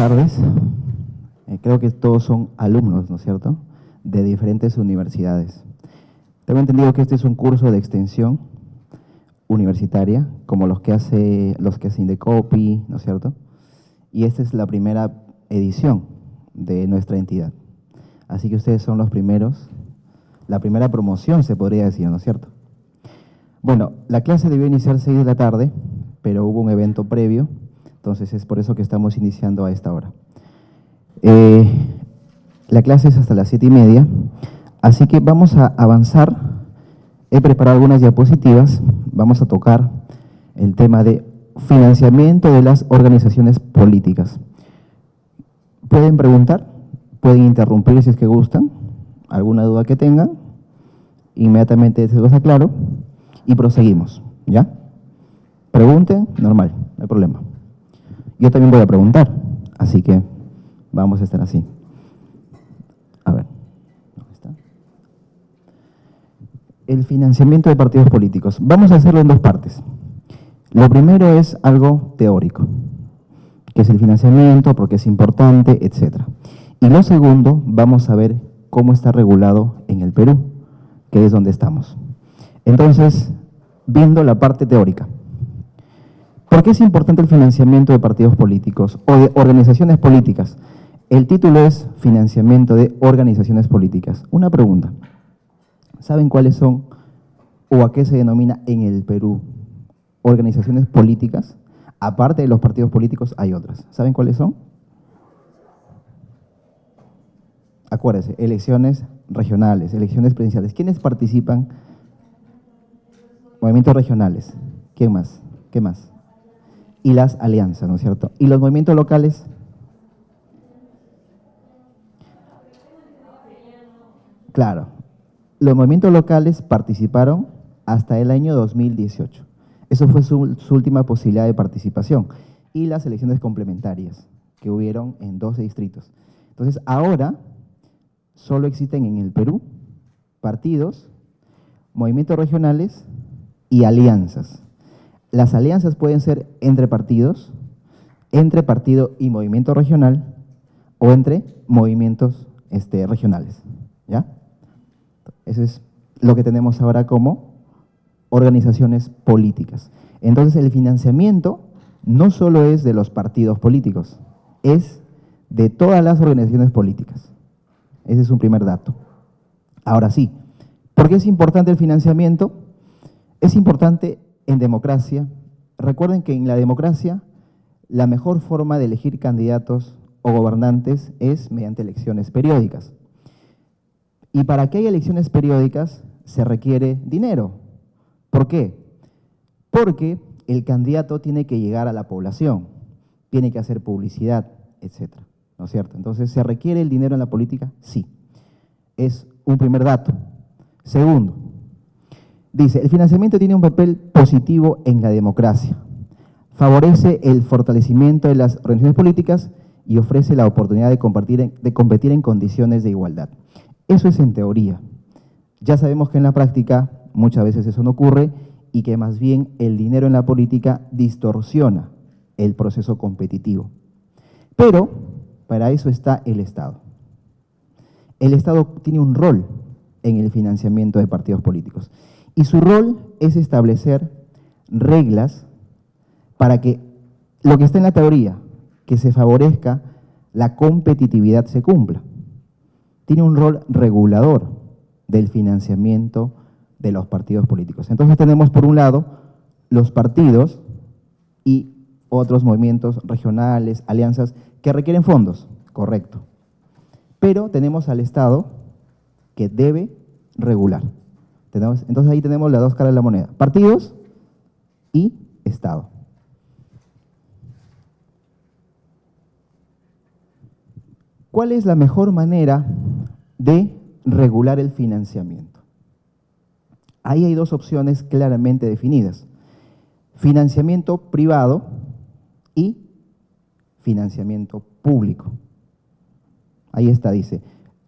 tardes. Creo que todos son alumnos, ¿no es cierto?, de diferentes universidades. Tengo entendido que este es un curso de extensión universitaria, como los que hace Indecopi, ¿no es cierto? Y esta es la primera edición de nuestra entidad. Así que ustedes son los primeros, la primera promoción se podría decir, ¿no es cierto? Bueno, la clase debió iniciar 6 de la tarde, pero hubo un evento previo, entonces es por eso que estamos iniciando a esta hora. La clase es hasta las 7:30, así que vamos a avanzar. He preparado algunas diapositivas, vamos a tocar el tema de financiamiento de las organizaciones políticas. Pueden preguntar, pueden interrumpir si es que gustan, alguna duda que tengan, inmediatamente se los aclaro y proseguimos, ¿ya? Pregunten, normal, no hay problema. Yo también voy a preguntar, así que vamos a estar así. A ver, ¿dónde está? El financiamiento de partidos políticos. Vamos a hacerlo en dos partes. Lo primero es algo teórico, que es el financiamiento, porque es importante, etc. Y lo segundo, vamos a ver cómo está regulado en el Perú, que es donde estamos. Entonces, viendo la parte teórica. ¿Por qué es importante el financiamiento de partidos políticos o de organizaciones políticas? El título es Financiamiento de Organizaciones Políticas. Una pregunta. ¿Saben cuáles son o a qué se denomina en el Perú organizaciones políticas? Aparte de los partidos políticos hay otras. ¿Saben cuáles son? Acuérdense, elecciones regionales, elecciones presidenciales. ¿Quiénes participan? Movimientos regionales. ¿Quién más? ¿Qué más? Y las alianzas, ¿no es cierto? ¿Y los movimientos locales? Claro, los movimientos locales participaron hasta el año 2018. Eso fue su última posibilidad de participación. Y las elecciones complementarias, que hubieron en 12 distritos. Entonces, ahora solo existen en el Perú partidos, movimientos regionales y alianzas. Las alianzas pueden ser entre partidos, entre partido y movimiento regional, o entre movimientos regionales, ¿ya? Eso es lo que tenemos ahora como organizaciones políticas. Entonces, el financiamiento no solo es de los partidos políticos, es de todas las organizaciones políticas. Ese es un primer dato. Ahora sí, ¿por qué es importante el financiamiento? Es importante en democracia. Recuerden que en la democracia la mejor forma de elegir candidatos o gobernantes es mediante elecciones periódicas. Y para que haya elecciones periódicas se requiere dinero. ¿Por qué? Porque el candidato tiene que llegar a la población, tiene que hacer publicidad, etcétera, ¿no es cierto? Entonces, ¿se requiere el dinero en la política? Sí. Es un primer dato. Segundo, dice, el financiamiento tiene un papel positivo en la democracia. Favorece el fortalecimiento de las organizaciones políticas y ofrece la oportunidad de competir en condiciones de igualdad. Eso es en teoría. Ya sabemos que en la práctica muchas veces eso no ocurre y que más bien el dinero en la política distorsiona el proceso competitivo. Pero para eso está el Estado. El Estado tiene un rol en el financiamiento de partidos políticos y su rol es establecer reglas para que lo que está en la teoría, que se favorezca la competitividad, se cumpla. Tiene un rol regulador del financiamiento de los partidos políticos. Entonces tenemos por un lado los partidos y otros movimientos regionales, alianzas, que requieren fondos, correcto. Pero tenemos al Estado que debe regular. Entonces ahí tenemos las dos caras de la moneda, partidos y Estado. ¿Cuál es la mejor manera de regular el financiamiento? Ahí hay dos opciones claramente definidas. Financiamiento privado y financiamiento público. Ahí está, dice,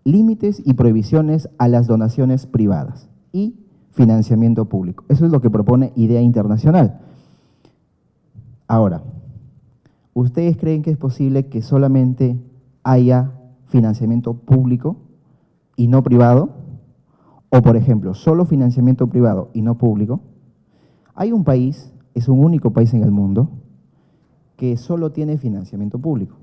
límites y prohibiciones a las donaciones privadas y financiamiento público. Eso es lo que propone Idea Internacional. Ahora, ¿Ustedes creen que es posible que solamente haya financiamiento público y no privado? O, por ejemplo, solo financiamiento privado y no público. Hay un país, es un único país en el mundo, que solo tiene financiamiento público.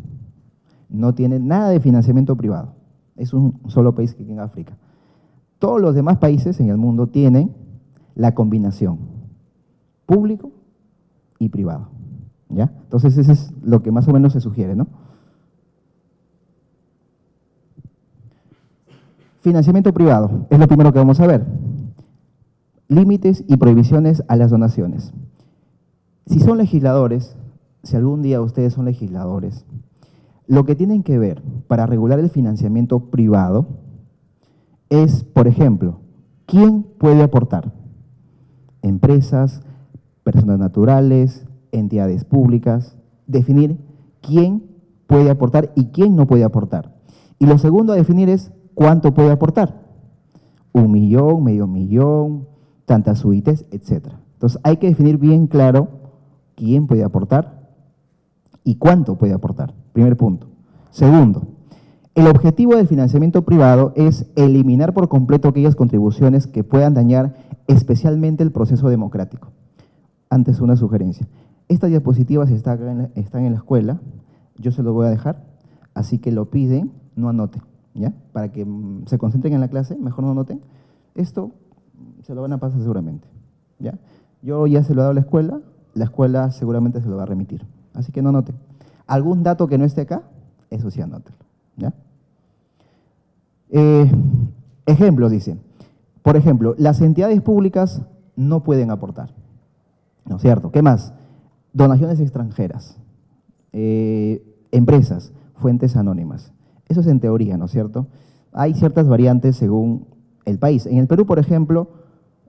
No tiene nada de financiamiento privado. Es un solo país que en África. Todos los demás países en el mundo tienen la combinación público y privado, ¿ya? Entonces, eso es lo que más o menos se sugiere, ¿no? Financiamiento privado, es lo primero que vamos a ver. Límites y prohibiciones a las donaciones. Si son legisladores, si algún día ustedes son legisladores, lo que tienen que ver para regular el financiamiento privado es, por ejemplo, ¿quién puede aportar? Empresas, personas naturales, entidades públicas, definir quién puede aportar y quién no puede aportar. Y lo segundo a definir es cuánto puede aportar. 1 millón, medio millón, tantas UITs, etc. Entonces hay que definir bien claro quién puede aportar y cuánto puede aportar. Primer punto. Segundo, el objetivo del financiamiento privado es eliminar por completo aquellas contribuciones que puedan dañar especialmente el proceso democrático. Antes una sugerencia. Estas diapositivas están en la escuela, yo se lo voy a dejar, así que lo piden, no anoten, ¿ya? Para que se concentren en la clase, mejor no anoten. Esto se lo van a pasar seguramente, ¿ya? Yo ya se lo he dado a la escuela seguramente se lo va a remitir, así que no anoten. ¿Algún dato que no esté acá? Eso sí anótenlo, ¿ya? Ejemplos, dice. Por ejemplo, las entidades públicas no pueden aportar, ¿no es cierto? ¿Qué más? Donaciones extranjeras, empresas, fuentes anónimas. Eso es en teoría, ¿no es cierto? Hay ciertas variantes según el país. En el Perú, por ejemplo,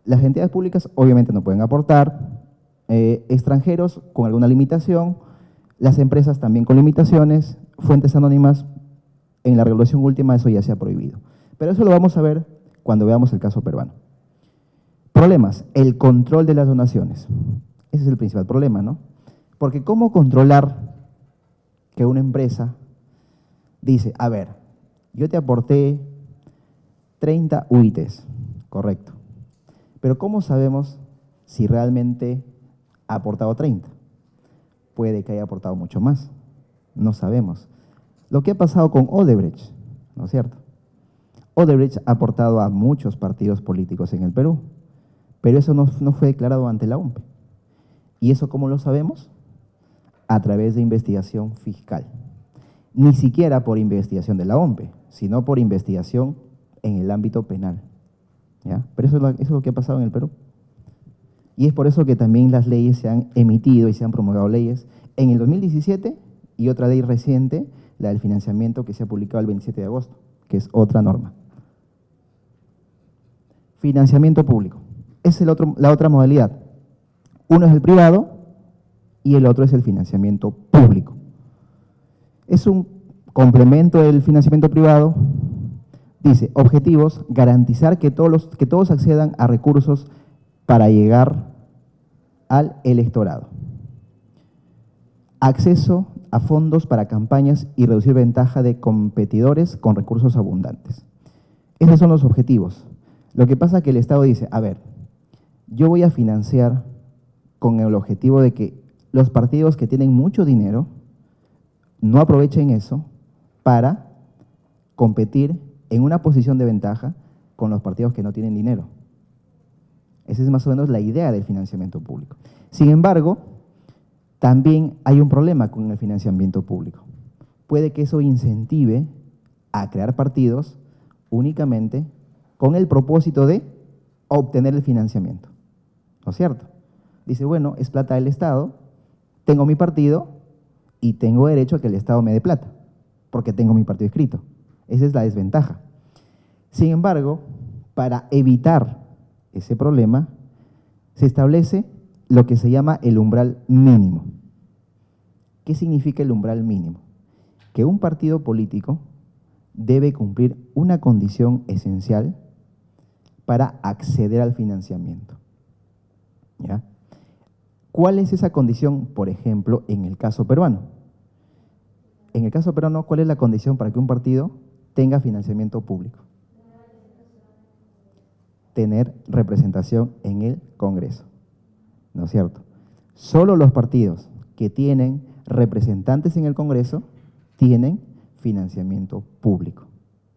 las entidades públicas obviamente no pueden aportar, extranjeros con alguna limitación, las empresas también con limitaciones, fuentes anónimas, en la regulación última eso ya se ha prohibido. Pero eso lo vamos a ver cuando veamos el caso peruano. Problemas, el control de las donaciones. Ese es el principal problema, ¿no? Porque ¿cómo controlar que una empresa dice, a ver, yo te aporté 30 UITs, correcto, pero ¿cómo sabemos si realmente ha aportado 30? Puede que haya aportado mucho más, no sabemos. Lo que ha pasado con Odebrecht, ¿no es cierto? Odebrecht ha aportado a muchos partidos políticos en el Perú, pero eso no fue declarado ante la OMP. ¿Y eso cómo lo sabemos? A través de investigación fiscal. Ni siquiera por investigación de la OMP, sino por investigación en el ámbito penal, ¿ya? Pero eso es lo que ha pasado en el Perú. Y es por eso que también las leyes se han emitido y se han promulgado leyes en el 2017 y otra ley reciente, la del financiamiento que se ha publicado el 27 de agosto, que es otra norma. Financiamiento público. Es la otra modalidad. Uno es el privado y el otro es el financiamiento público. Es un complemento del financiamiento privado. Dice, objetivos, garantizar que todos accedan a recursos para llegar al electorado. Acceso a fondos para campañas y reducir ventaja de competidores con recursos abundantes. Esos son los objetivos. Lo que pasa es que el Estado dice, a ver, yo voy a financiar con el objetivo de que los partidos que tienen mucho dinero no aprovechen eso para competir en una posición de ventaja con los partidos que no tienen dinero. Esa es más o menos la idea del financiamiento público. Sin embargo, también hay un problema con el financiamiento público. Puede que eso incentive a crear partidos únicamente con el propósito de obtener el financiamiento, ¿no es cierto? Dice, bueno, es plata del Estado, tengo mi partido y tengo derecho a que el Estado me dé plata, porque tengo mi partido inscrito. Esa es la desventaja. Sin embargo, para evitar ese problema, se establece lo que se llama el umbral mínimo. ¿Qué significa el umbral mínimo? Que un partido político debe cumplir una condición esencial para acceder al financiamiento, ¿ya? ¿Cuál es esa condición, por ejemplo, en el caso peruano? En el caso peruano, ¿cuál es la condición para que un partido tenga financiamiento público? Tener representación en el Congreso, ¿no es cierto? Solo los partidos que tienen representantes en el Congreso tienen financiamiento público,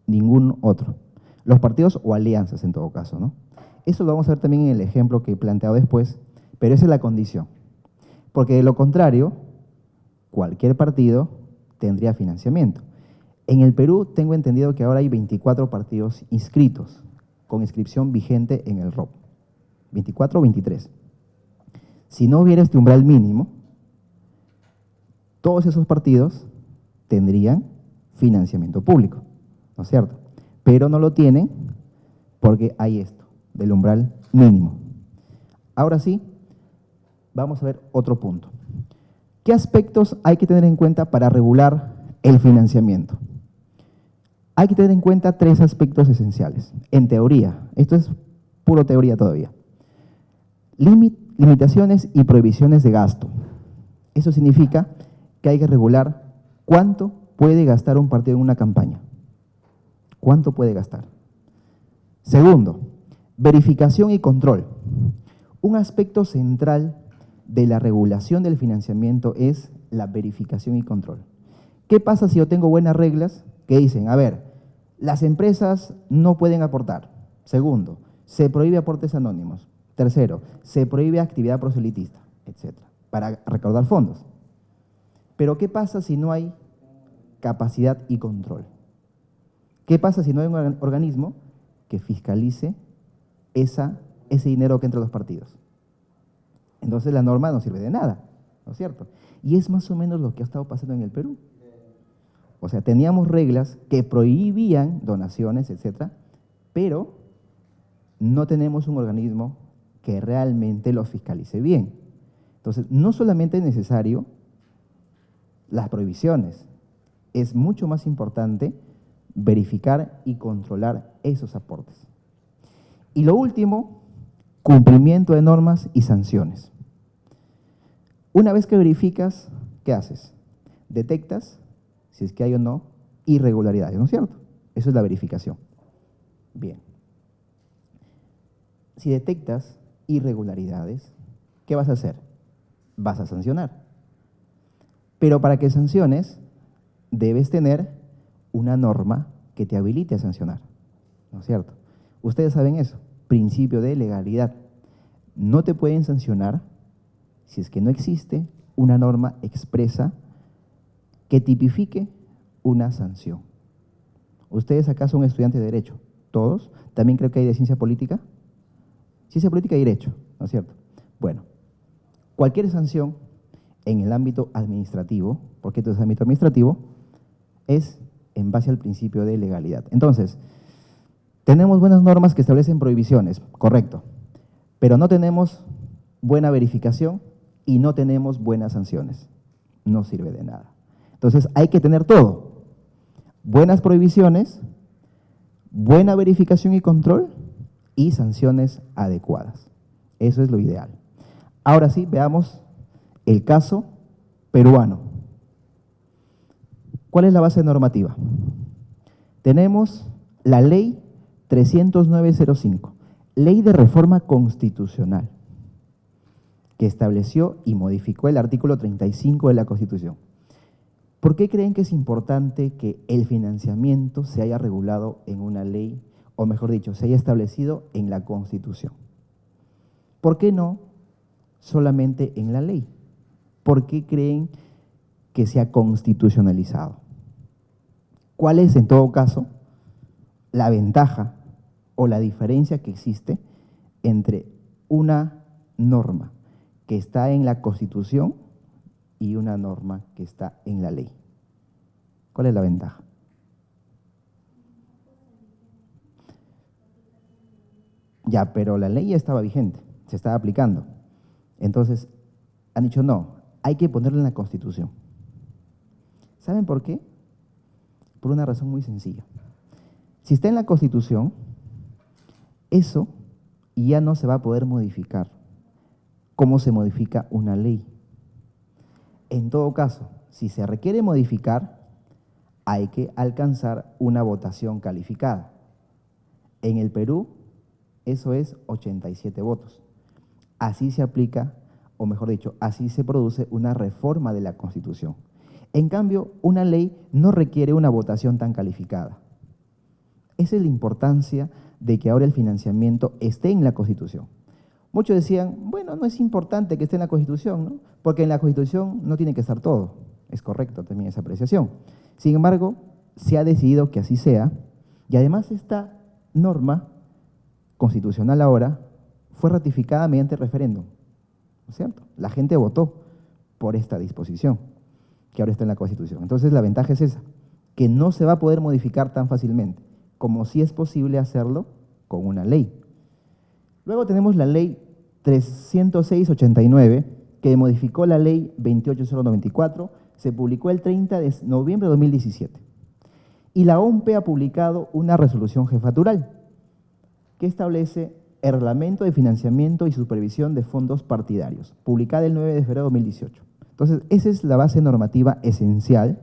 ningún otro. Los partidos o alianzas en todo caso, ¿no? Eso lo vamos a ver también en el ejemplo que he planteado después, pero esa es la condición. Porque de lo contrario, cualquier partido tendría financiamiento. En el Perú tengo entendido que ahora hay 24 partidos inscritos, con inscripción vigente en el ROP. 24 o 23. Si no hubiera este umbral mínimo, todos esos partidos tendrían financiamiento público, ¿no es cierto? Pero no lo tienen porque hay esto, del umbral mínimo. Ahora sí, vamos a ver otro punto. ¿Qué aspectos hay que tener en cuenta para regular el financiamiento? Hay que tener en cuenta 3 aspectos esenciales. En teoría, esto es puro teoría todavía. Limitaciones y prohibiciones de gasto. Eso significa que hay que regular cuánto puede gastar un partido en una campaña. ¿Cuánto puede gastar? Segundo, verificación y control. Un aspecto central de la regulación del financiamiento es la verificación y control. ¿Qué pasa si yo tengo buenas reglas que dicen, a ver, las empresas no pueden aportar? Segundo, se prohíbe aportes anónimos. Tercero, se prohíbe actividad proselitista, etcétera, para recaudar fondos. Pero ¿qué pasa si no hay capacidad y control? ¿Qué pasa si no hay un organismo que fiscalice ese dinero que entra a los partidos? Entonces la norma no sirve de nada, ¿no es cierto? Y es más o menos lo que ha estado pasando en el Perú. O sea, teníamos reglas que prohibían donaciones, etcétera, pero no tenemos un organismo que realmente lo fiscalice bien. Entonces, no solamente es necesario las prohibiciones, es mucho más importante verificar y controlar esos aportes. Y lo último, cumplimiento de normas y sanciones. Una vez que verificas, ¿qué haces? Detectas, si es que hay o no, irregularidades, ¿no es cierto? Eso es la verificación. Bien. Si detectas irregularidades, ¿qué vas a hacer? Vas a sancionar. Pero para que sanciones, debes tener una norma que te habilite a sancionar, ¿no es cierto? Ustedes saben eso, principio de legalidad. No te pueden sancionar si es que no existe una norma expresa que tipifique una sanción. ¿Ustedes acá son estudiantes de Derecho? ¿Todos? ¿También creo que hay de Ciencia Política? Ciencia Política y Derecho, ¿no es cierto? Bueno, cualquier sanción en el ámbito administrativo, porque esto es ámbito administrativo, es en base al principio de legalidad. Entonces, tenemos buenas normas que establecen prohibiciones, correcto, pero no tenemos buena verificación y no tenemos buenas sanciones. No sirve de nada. Entonces, hay que tener todo. Buenas prohibiciones, buena verificación y control y sanciones adecuadas. Eso es lo ideal. Ahora sí, veamos el caso peruano. ¿Cuál es la base normativa? Tenemos la Ley 30905, Ley de Reforma Constitucional, que estableció y modificó el artículo 35 de la Constitución. ¿Por qué creen que es importante que el financiamiento se haya regulado en una ley, o mejor dicho, se haya establecido en la Constitución? ¿Por qué no solamente en la ley? ¿Por qué creen que se ha constitucionalizado? ¿Cuál es, en todo caso, la ventaja o la diferencia que existe entre una norma que está en la Constitución y una norma que está en la ley? ¿Cuál es la ventaja? Ya, pero la ley ya estaba vigente, se estaba aplicando. Entonces, han dicho no, hay que ponerla en la Constitución. ¿Saben por qué? Por una razón muy sencilla. Si está en la Constitución, eso ya no se va a poder modificar como se modifica una ley. En todo caso, si se requiere modificar, hay que alcanzar una votación calificada. En el Perú, eso es 87 votos. Así se aplica, o mejor dicho, así se produce una reforma de la Constitución. En cambio, una ley no requiere una votación tan calificada. Esa es la importancia de que ahora el financiamiento esté en la Constitución. Muchos decían, bueno, no es importante que esté en la Constitución, ¿no? Porque en la Constitución no tiene que estar todo. Es correcto también esa apreciación. Sin embargo, se ha decidido que así sea, y además esta norma constitucional ahora fue ratificada mediante referéndum, ¿no es cierto? La gente votó por esta disposición, que ahora está en la Constitución. Entonces la ventaja es esa, que no se va a poder modificar tan fácilmente, como sí es posible hacerlo con una ley. Luego tenemos la ley 306/89, que modificó la ley 28094, se publicó el 30 de noviembre de 2017. Y la OMPE ha publicado una resolución jefatural que establece el reglamento de financiamiento y supervisión de fondos partidarios, publicada el 9 de febrero de 2018. Entonces, esa es la base normativa esencial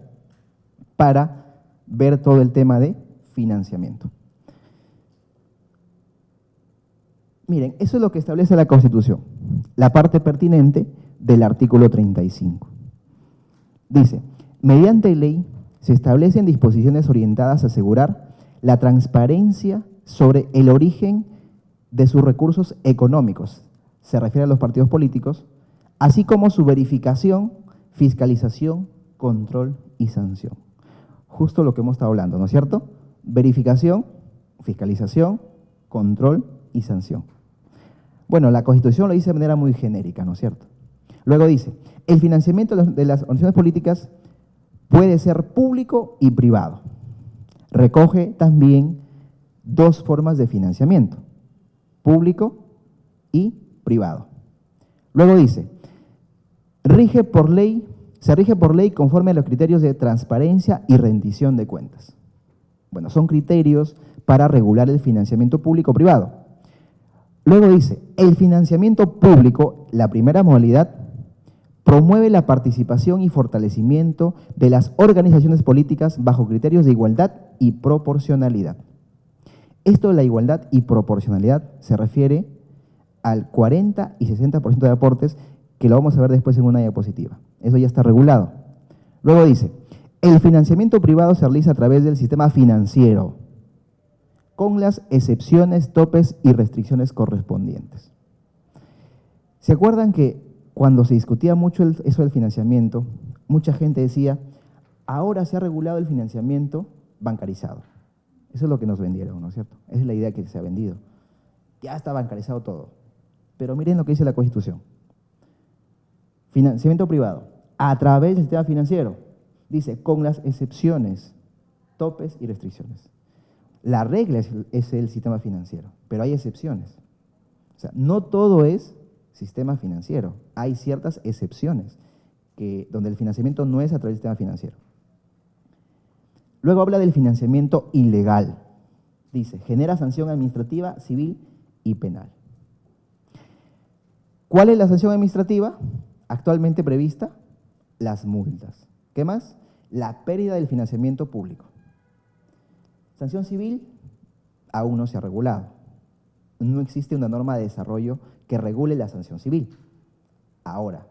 para ver todo el tema de financiamiento. Miren, eso es lo que establece la Constitución, la parte pertinente del artículo 35. Dice, mediante ley se establecen disposiciones orientadas a asegurar la transparencia sobre el origen de sus recursos económicos, se refiere a los partidos políticos, así como su verificación, fiscalización, control y sanción. Justo lo que hemos estado hablando, ¿no es cierto? Verificación, fiscalización, control y sanción. Bueno, la Constitución lo dice de manera muy genérica, ¿no es cierto? Luego dice, el financiamiento de las organizaciones políticas puede ser público y privado. Recoge también dos formas de financiamiento, público y privado. Luego dice, se rige por ley conforme a los criterios de transparencia y rendición de cuentas. Bueno, son criterios para regular el financiamiento público-privado. Luego dice, el financiamiento público, la primera modalidad, promueve la participación y fortalecimiento de las organizaciones políticas bajo criterios de igualdad y proporcionalidad. Esto de la igualdad y proporcionalidad se refiere al 40 y 60% de aportes, que lo vamos a ver después en una diapositiva. Eso ya está regulado. Luego dice, el financiamiento privado se realiza a través del sistema financiero, con las excepciones, topes y restricciones correspondientes. ¿Se acuerdan que cuando se discutía mucho eso del financiamiento, mucha gente decía, ahora se ha regulado el financiamiento bancarizado? Eso es lo que nos vendieron, ¿no es cierto? Esa es la idea que se ha vendido. Ya está bancarizado todo. Pero miren lo que dice la Constitución. Financiamiento privado, a través del sistema financiero, dice, con las excepciones, topes y restricciones. La regla es el sistema financiero, pero hay excepciones. O sea, no todo es sistema financiero, hay ciertas excepciones donde el financiamiento no es a través del sistema financiero. Luego habla del financiamiento ilegal. Dice, genera sanción administrativa, civil y penal. ¿Cuál es la sanción administrativa actualmente prevista? Las multas. ¿Qué más? La pérdida del financiamiento público. Sanción civil aún no se ha regulado. No existe una norma de desarrollo que regule la sanción civil. Ahora.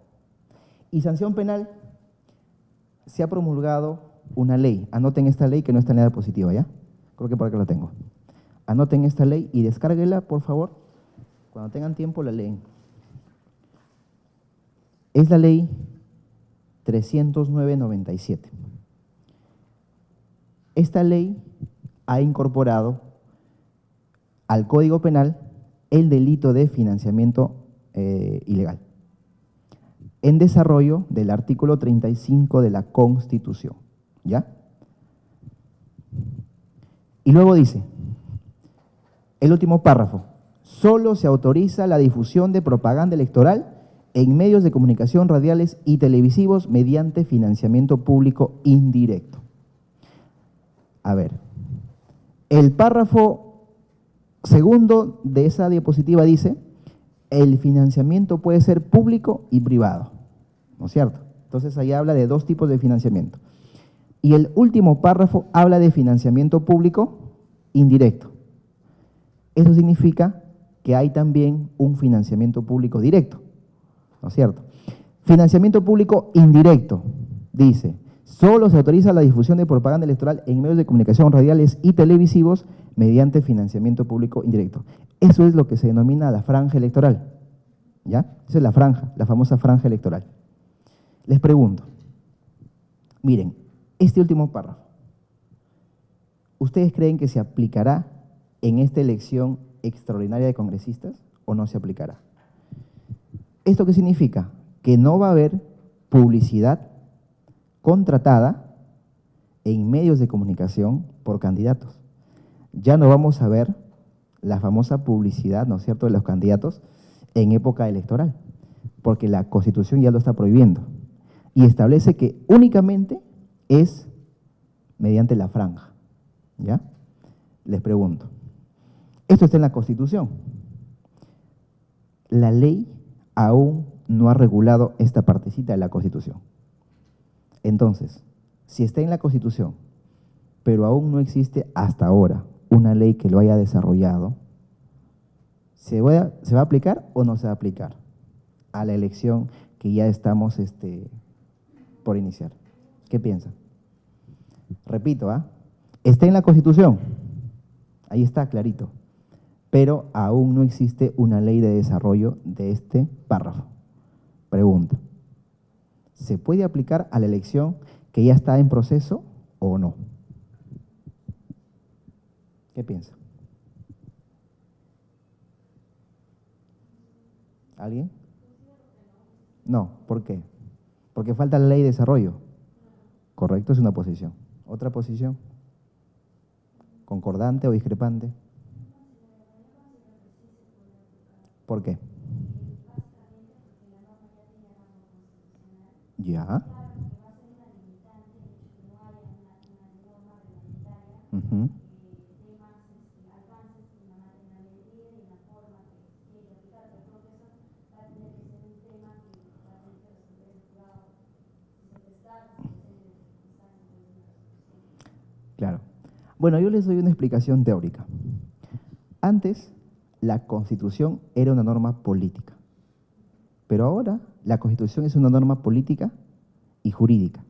Y sanción penal, se ha promulgado una ley. Anoten esta ley que no está en la diapositiva, ¿ya? Creo que por acá la tengo. Anoten esta ley y descárguela, por favor. Cuando tengan tiempo la leen. Es la ley 309/97. Esta ley ha incorporado al Código Penal el delito de financiamiento ilegal, en desarrollo del artículo 35 de la Constitución, ¿ya? Y luego dice, el último párrafo, solo se autoriza la difusión de propaganda electoral en medios de comunicación radiales y televisivos mediante financiamiento público indirecto. A ver, el párrafo segundo de esa diapositiva dice, el financiamiento puede ser público y privado, ¿no es cierto? Entonces ahí habla de dos tipos de financiamiento. Y el último párrafo habla de financiamiento público indirecto. Eso significa que hay también un financiamiento público directo, ¿no es cierto? Financiamiento público indirecto, dice, solo se autoriza la difusión de propaganda electoral en medios de comunicación radiales y televisivos mediante financiamiento público indirecto. Eso es lo que se denomina la franja electoral, ¿ya? Esa es la franja, la famosa franja electoral. Les pregunto, miren, este último párrafo, ¿ustedes creen que se aplicará en esta elección extraordinaria de congresistas o no se aplicará? ¿Esto qué significa? Que no va a haber publicidad contratada en medios de comunicación por candidatos. Ya no vamos a ver la famosa publicidad, ¿no es cierto?, de los candidatos en época electoral, porque la Constitución ya lo está prohibiendo y establece que únicamente es mediante la franja, ¿ya? Les pregunto, esto está en la Constitución. La ley aún no ha regulado esta partecita de la Constitución. Entonces, si está en la Constitución, pero aún no existe hasta ahora una ley que lo haya desarrollado, ¿se va a aplicar o no se va a aplicar a la elección que ya estamos por iniciar? ¿Qué piensan? Repito, está en la Constitución, ahí está clarito, pero aún no existe una ley de desarrollo de este párrafo. Pregunta, ¿se puede aplicar a la elección que ya está en proceso o no? ¿Qué piensa? ¿Alguien? No, ¿por qué? Porque falta la ley de desarrollo. Correcto, es una posición. ¿Otra posición? ¿Concordante o discrepante? ¿Por qué? Ya. Ujú. Claro. Bueno, yo les doy una explicación teórica. Antes, la Constitución era una norma política, pero ahora la Constitución es una norma política y jurídica.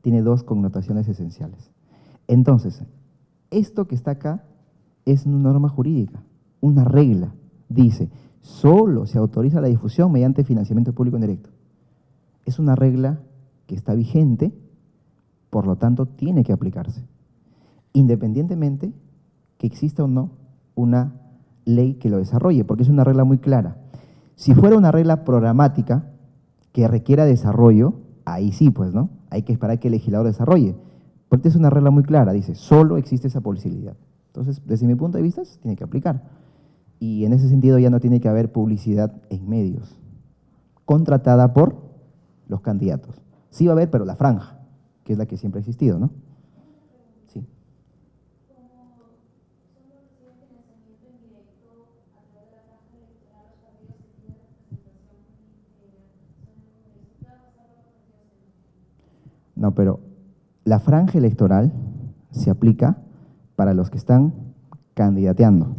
Tiene dos connotaciones esenciales. Entonces, esto que está acá es una norma jurídica, una regla. Dice, solo se autoriza la difusión mediante financiamiento público indirecto. Es una regla que está vigente, por lo tanto, tiene que aplicarse, independientemente que exista o no una ley que lo desarrolle, porque es una regla muy clara. Si fuera una regla programática que requiera desarrollo, ahí sí, pues, ¿no? Hay que esperar que el legislador desarrolle. Porque es una regla muy clara, dice, solo existe esa posibilidad. Entonces, desde mi punto de vista, se tiene que aplicar. Y en ese sentido ya no tiene que haber publicidad en medios, contratada por los candidatos. Sí va a haber, pero la franja, que es la que siempre ha existido, ¿no? Sí. No, pero la franja electoral se aplica para los que están candidateando,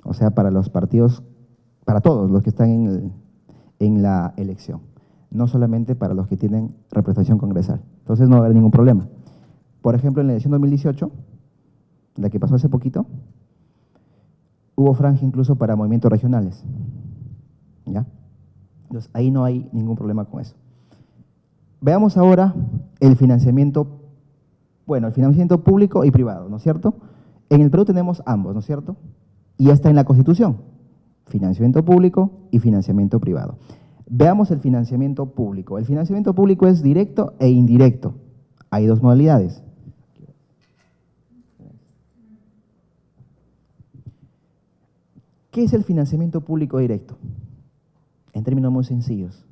o sea, para los partidos, para todos los que están en la elección, no solamente para los que tienen representación congresal. Entonces no va a haber ningún problema. Por ejemplo, en la elección 2018, la que pasó hace poquito, hubo franja incluso para movimientos regionales, ¿ya? Entonces ahí no hay ningún problema con eso. Veamos ahora el financiamiento, bueno, el financiamiento público y privado, ¿no es cierto? En el Perú tenemos ambos, ¿no es cierto? Y ya está en la Constitución, financiamiento público y financiamiento privado. Veamos el financiamiento público. El financiamiento público es directo e indirecto. Hay dos modalidades. ¿Qué es el financiamiento público directo? En términos muy sencillos,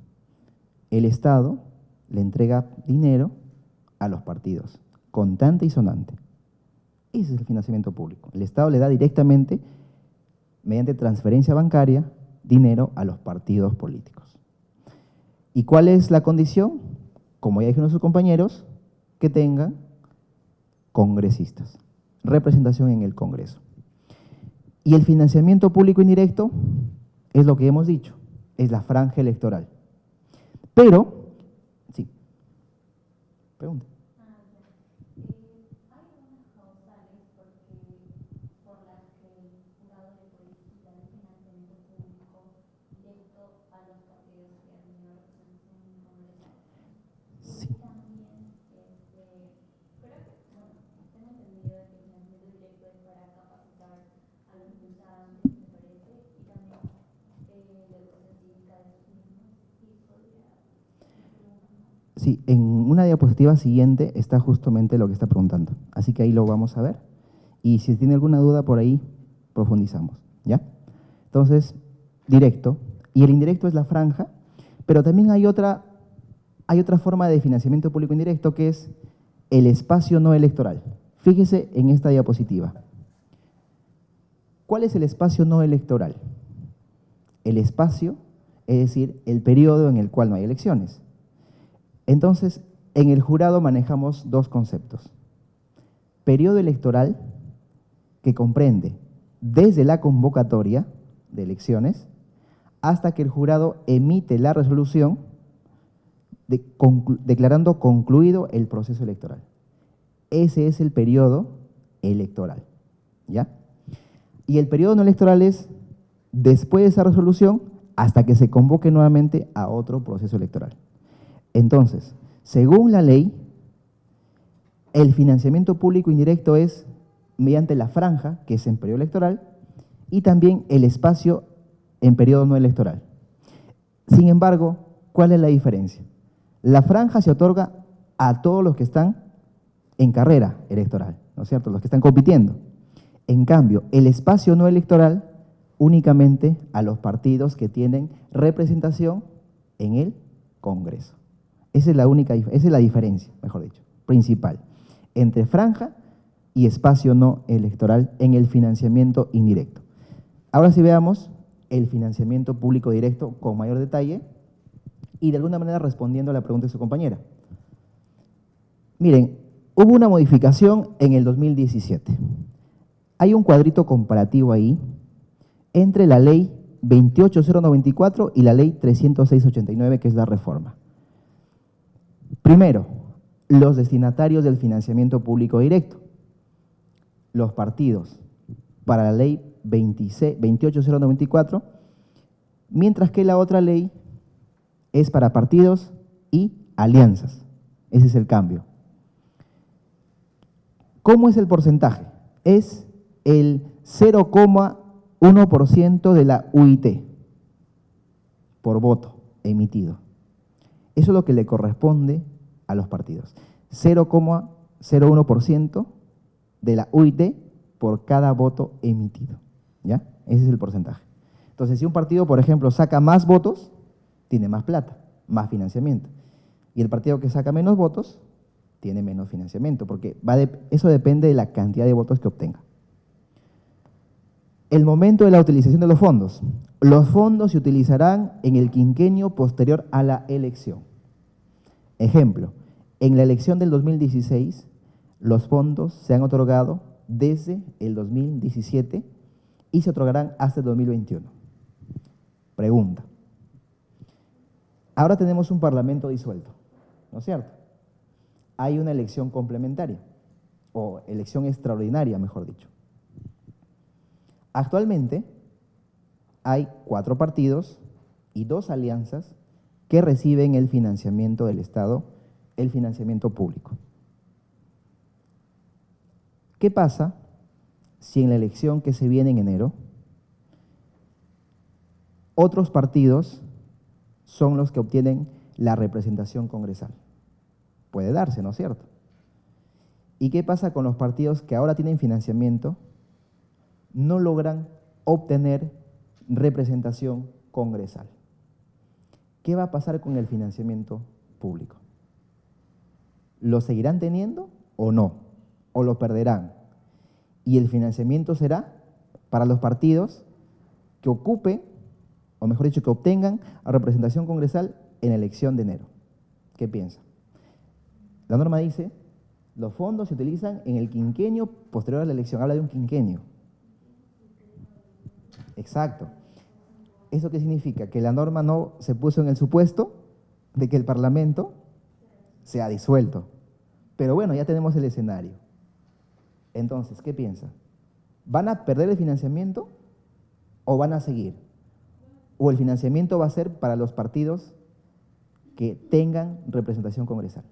el Estado le entrega dinero a los partidos, contante y sonante. Ese es el financiamiento público. El Estado le da directamente, mediante transferencia bancaria, dinero a los partidos políticos. ¿Y cuál es la condición? Como ya dijeron sus compañeros, que tengan congresistas, representación en el Congreso. Y el financiamiento público indirecto es lo que hemos dicho, es la franja electoral. Pero, sí, pregunta. Sí. Sí, en una diapositiva siguiente está justamente lo que está preguntando. Así que ahí lo vamos a ver. Y si tiene alguna duda por ahí, profundizamos, ¿ya? Entonces, directo. Y el indirecto es la franja, pero también hay otra forma de financiamiento público indirecto que es el espacio no electoral. Fíjese en esta diapositiva. ¿Cuál es el espacio no electoral? El espacio, es decir, el periodo en el cual no hay elecciones. Entonces, en el jurado manejamos dos conceptos. Periodo electoral, que comprende desde la convocatoria de elecciones hasta que el jurado emite la resolución declarando concluido el proceso electoral. Ese es el periodo electoral, ¿ya? Y el periodo no electoral es después de esa resolución hasta que se convoque nuevamente a otro proceso electoral. Entonces, según la ley, el financiamiento público indirecto es mediante la franja, que es en periodo electoral, y también el espacio en periodo no electoral. Sin embargo, ¿cuál es la diferencia? La franja se otorga a todos los que están en carrera electoral, ¿no es cierto?, los que están compitiendo. En cambio, el espacio no electoral únicamente a los partidos que tienen representación en el Congreso. Esa es la diferencia, mejor dicho, principal, entre franja y espacio no electoral en el financiamiento indirecto. Ahora sí veamos el financiamiento público directo con mayor detalle y de alguna manera respondiendo a la pregunta de su compañera. Miren, hubo una modificación en el 2017. Hay un cuadrito comparativo ahí entre la ley 28094 y la ley 30689, que es la reforma. Primero, los destinatarios del financiamiento público directo. Los partidos para la ley 28094, mientras que la otra ley es para partidos y alianzas. Ese es el cambio. ¿Cómo es el porcentaje? Es el 0,1% de la UIT por voto emitido. Eso es lo que le corresponde a los partidos. 0,01% de la UIT por cada voto emitido, ¿ya? Ese es el porcentaje. Entonces, si un partido, por ejemplo, saca más votos, tiene más plata, más financiamiento. Y el partido que saca menos votos, tiene menos financiamiento, porque eso depende de la cantidad de votos que obtenga. El momento de la utilización de los fondos. Los fondos se utilizarán en el quinquenio posterior a la elección. Ejemplo, en la elección del 2016, los fondos se han otorgado desde el 2017 y se otorgarán hasta el 2021. Pregunta. Ahora tenemos un parlamento disuelto, ¿no es cierto? Hay una elección complementaria, o elección extraordinaria, mejor dicho. Actualmente hay 4 partidos y 2 alianzas que reciben el financiamiento del Estado, el financiamiento público. ¿Qué pasa si en la elección que se viene en enero, otros partidos son los que obtienen la representación congresal? Puede darse, ¿no es cierto? ¿Y qué pasa con los partidos que ahora tienen financiamiento? No logran obtener representación congresal. ¿Qué va a pasar con el financiamiento público? ¿Lo seguirán teniendo o no? ¿O lo perderán? Y el financiamiento será para los partidos que ocupen, o mejor dicho, que obtengan la representación congresal en la elección de enero. ¿Qué piensa? La norma dice Los fondos se utilizan en el quinquenio posterior a la elección, habla de un quinquenio. Exacto. ¿Eso qué significa? Que la norma no se puso en el supuesto de que el Parlamento sea disuelto. Pero bueno, ya tenemos el escenario. Entonces, ¿qué piensa? ¿Van a perder el financiamiento o van a seguir? ¿O el financiamiento va a ser para los partidos que tengan representación congresal?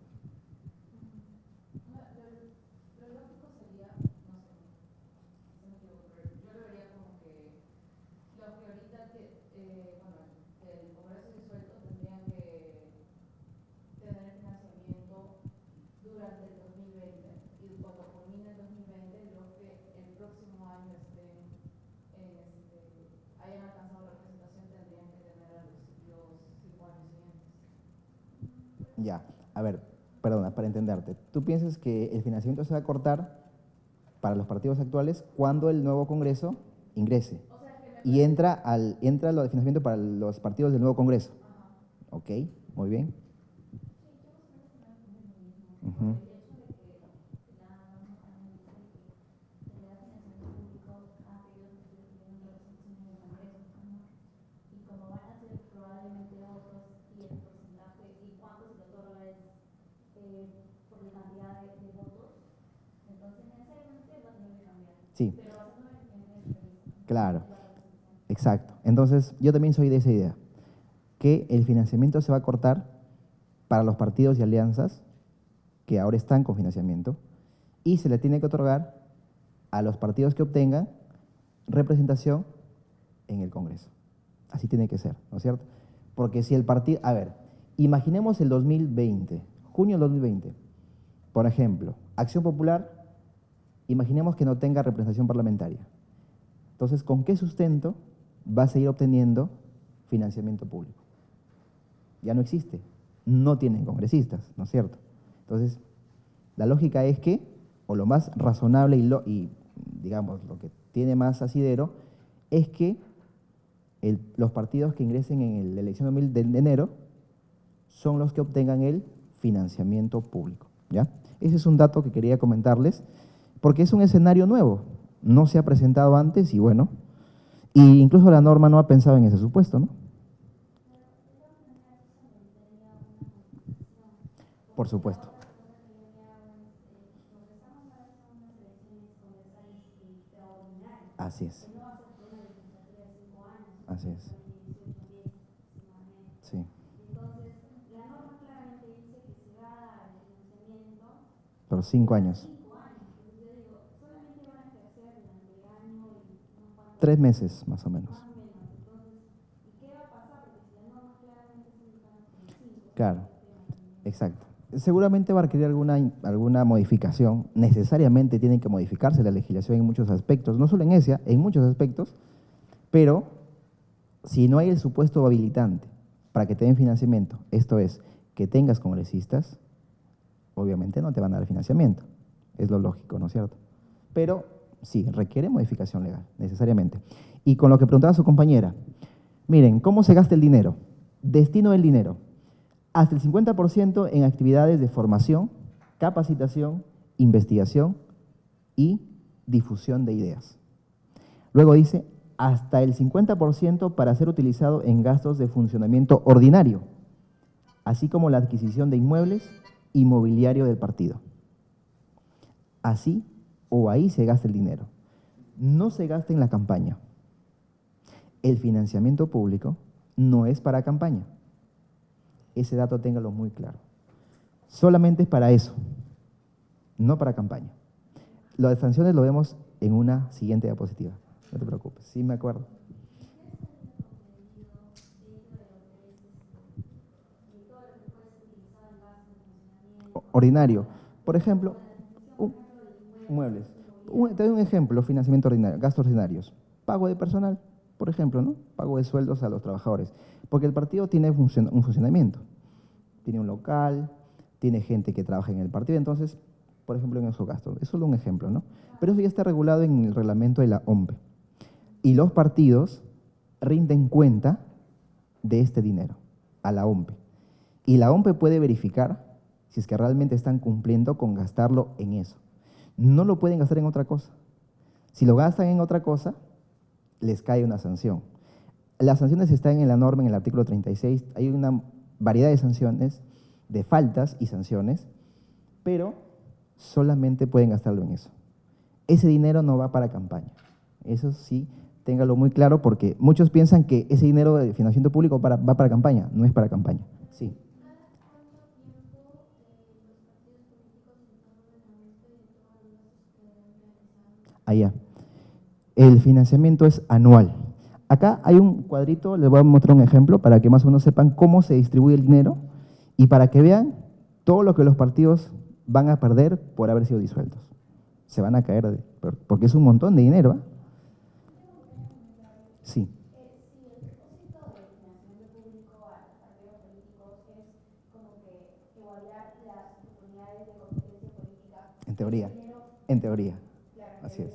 Ya, a ver, perdona, para entenderte. ¿Tú piensas que el financiamiento se va a cortar para los partidos actuales cuando el nuevo Congreso ingrese? Y entra lo de financiamiento para los partidos del nuevo Congreso. Ok, muy bien. Ujú. Sí, claro, exacto. Entonces, yo también soy de esa idea, que el financiamiento se va a cortar para los partidos y alianzas que ahora están con financiamiento y se le tiene que otorgar a los partidos que obtengan representación en el Congreso. Así tiene que ser, ¿no es cierto? Porque si el partido, a ver, imaginemos el 2020, junio del 2020, por ejemplo, Acción Popular, imaginemos que no tenga representación parlamentaria. Entonces, ¿con qué sustento va a seguir obteniendo financiamiento público? Ya no existe, no tienen congresistas, ¿no es cierto? Entonces, la lógica es que, o lo más razonable y digamos, lo que tiene más asidero, es que los partidos que ingresen en la elección de enero son los que obtengan el financiamiento público, ¿ya? Ese es un dato que quería comentarles, porque es un escenario nuevo, no se ha presentado antes y bueno, y incluso la norma no ha pensado en ese supuesto, ¿no? Por supuesto. Así es. Así es. Sí. Por 5 años. 3 meses, más o menos. Claro, exacto. Seguramente va a requerir alguna modificación. Necesariamente tiene que modificarse la legislación en muchos aspectos, no solo en esa, en muchos aspectos, pero si no hay el supuesto habilitante para que te den financiamiento, esto es, que tengas congresistas, obviamente no te van a dar financiamiento. Es lo lógico, ¿no es cierto? Pero sí, requiere modificación legal, necesariamente. Y con lo que preguntaba su compañera, miren, ¿cómo se gasta el dinero? Destino del dinero. Hasta el 50% en actividades de formación, capacitación, investigación y difusión de ideas. Luego dice, hasta el 50% para ser utilizado en gastos de funcionamiento ordinario, así como la adquisición de inmuebles y mobiliario del partido. Así o ahí se gasta el dinero. No se gasta en la campaña. El financiamiento público no es para campaña. Ese dato téngalo muy claro. Solamente es para eso, no para campaña. Lo de sanciones lo vemos en una siguiente diapositiva. No te preocupes, sí me acuerdo. Ordinario. Por ejemplo, muebles. Te doy un ejemplo, financiamiento ordinario, gastos ordinarios. Pago de personal, por ejemplo, ¿no? Pago de sueldos a los trabajadores. Porque el partido tiene un funcionamiento. Tiene un local, tiene gente que trabaja en el partido, entonces, por ejemplo, en esos gastos. Es solo un ejemplo, ¿no? Pero eso ya está regulado en el reglamento de la OMPE. Y los partidos rinden cuenta de este dinero a la OMPE. Y la OMPE puede verificar si es que realmente están cumpliendo con gastarlo en eso. No lo pueden gastar en otra cosa. Si lo gastan en otra cosa, les cae una sanción. Las sanciones están en la norma, en el artículo 36. Hay una variedad de sanciones, de faltas y sanciones, pero solamente pueden gastarlo en eso. Ese dinero no va para campaña. Eso sí, téngalo muy claro, porque muchos piensan que ese dinero de financiamiento público va para campaña. No es para campaña. Sí. Allá. El financiamiento es anual. Acá hay un cuadrito, les voy a mostrar un ejemplo para que más o menos sepan cómo se distribuye el dinero y para que vean todo lo que los partidos van a perder por haber sido disueltos. Se van a caer, porque es un montón de dinero. ¿Eh? Sí. En teoría. En teoría. Así es.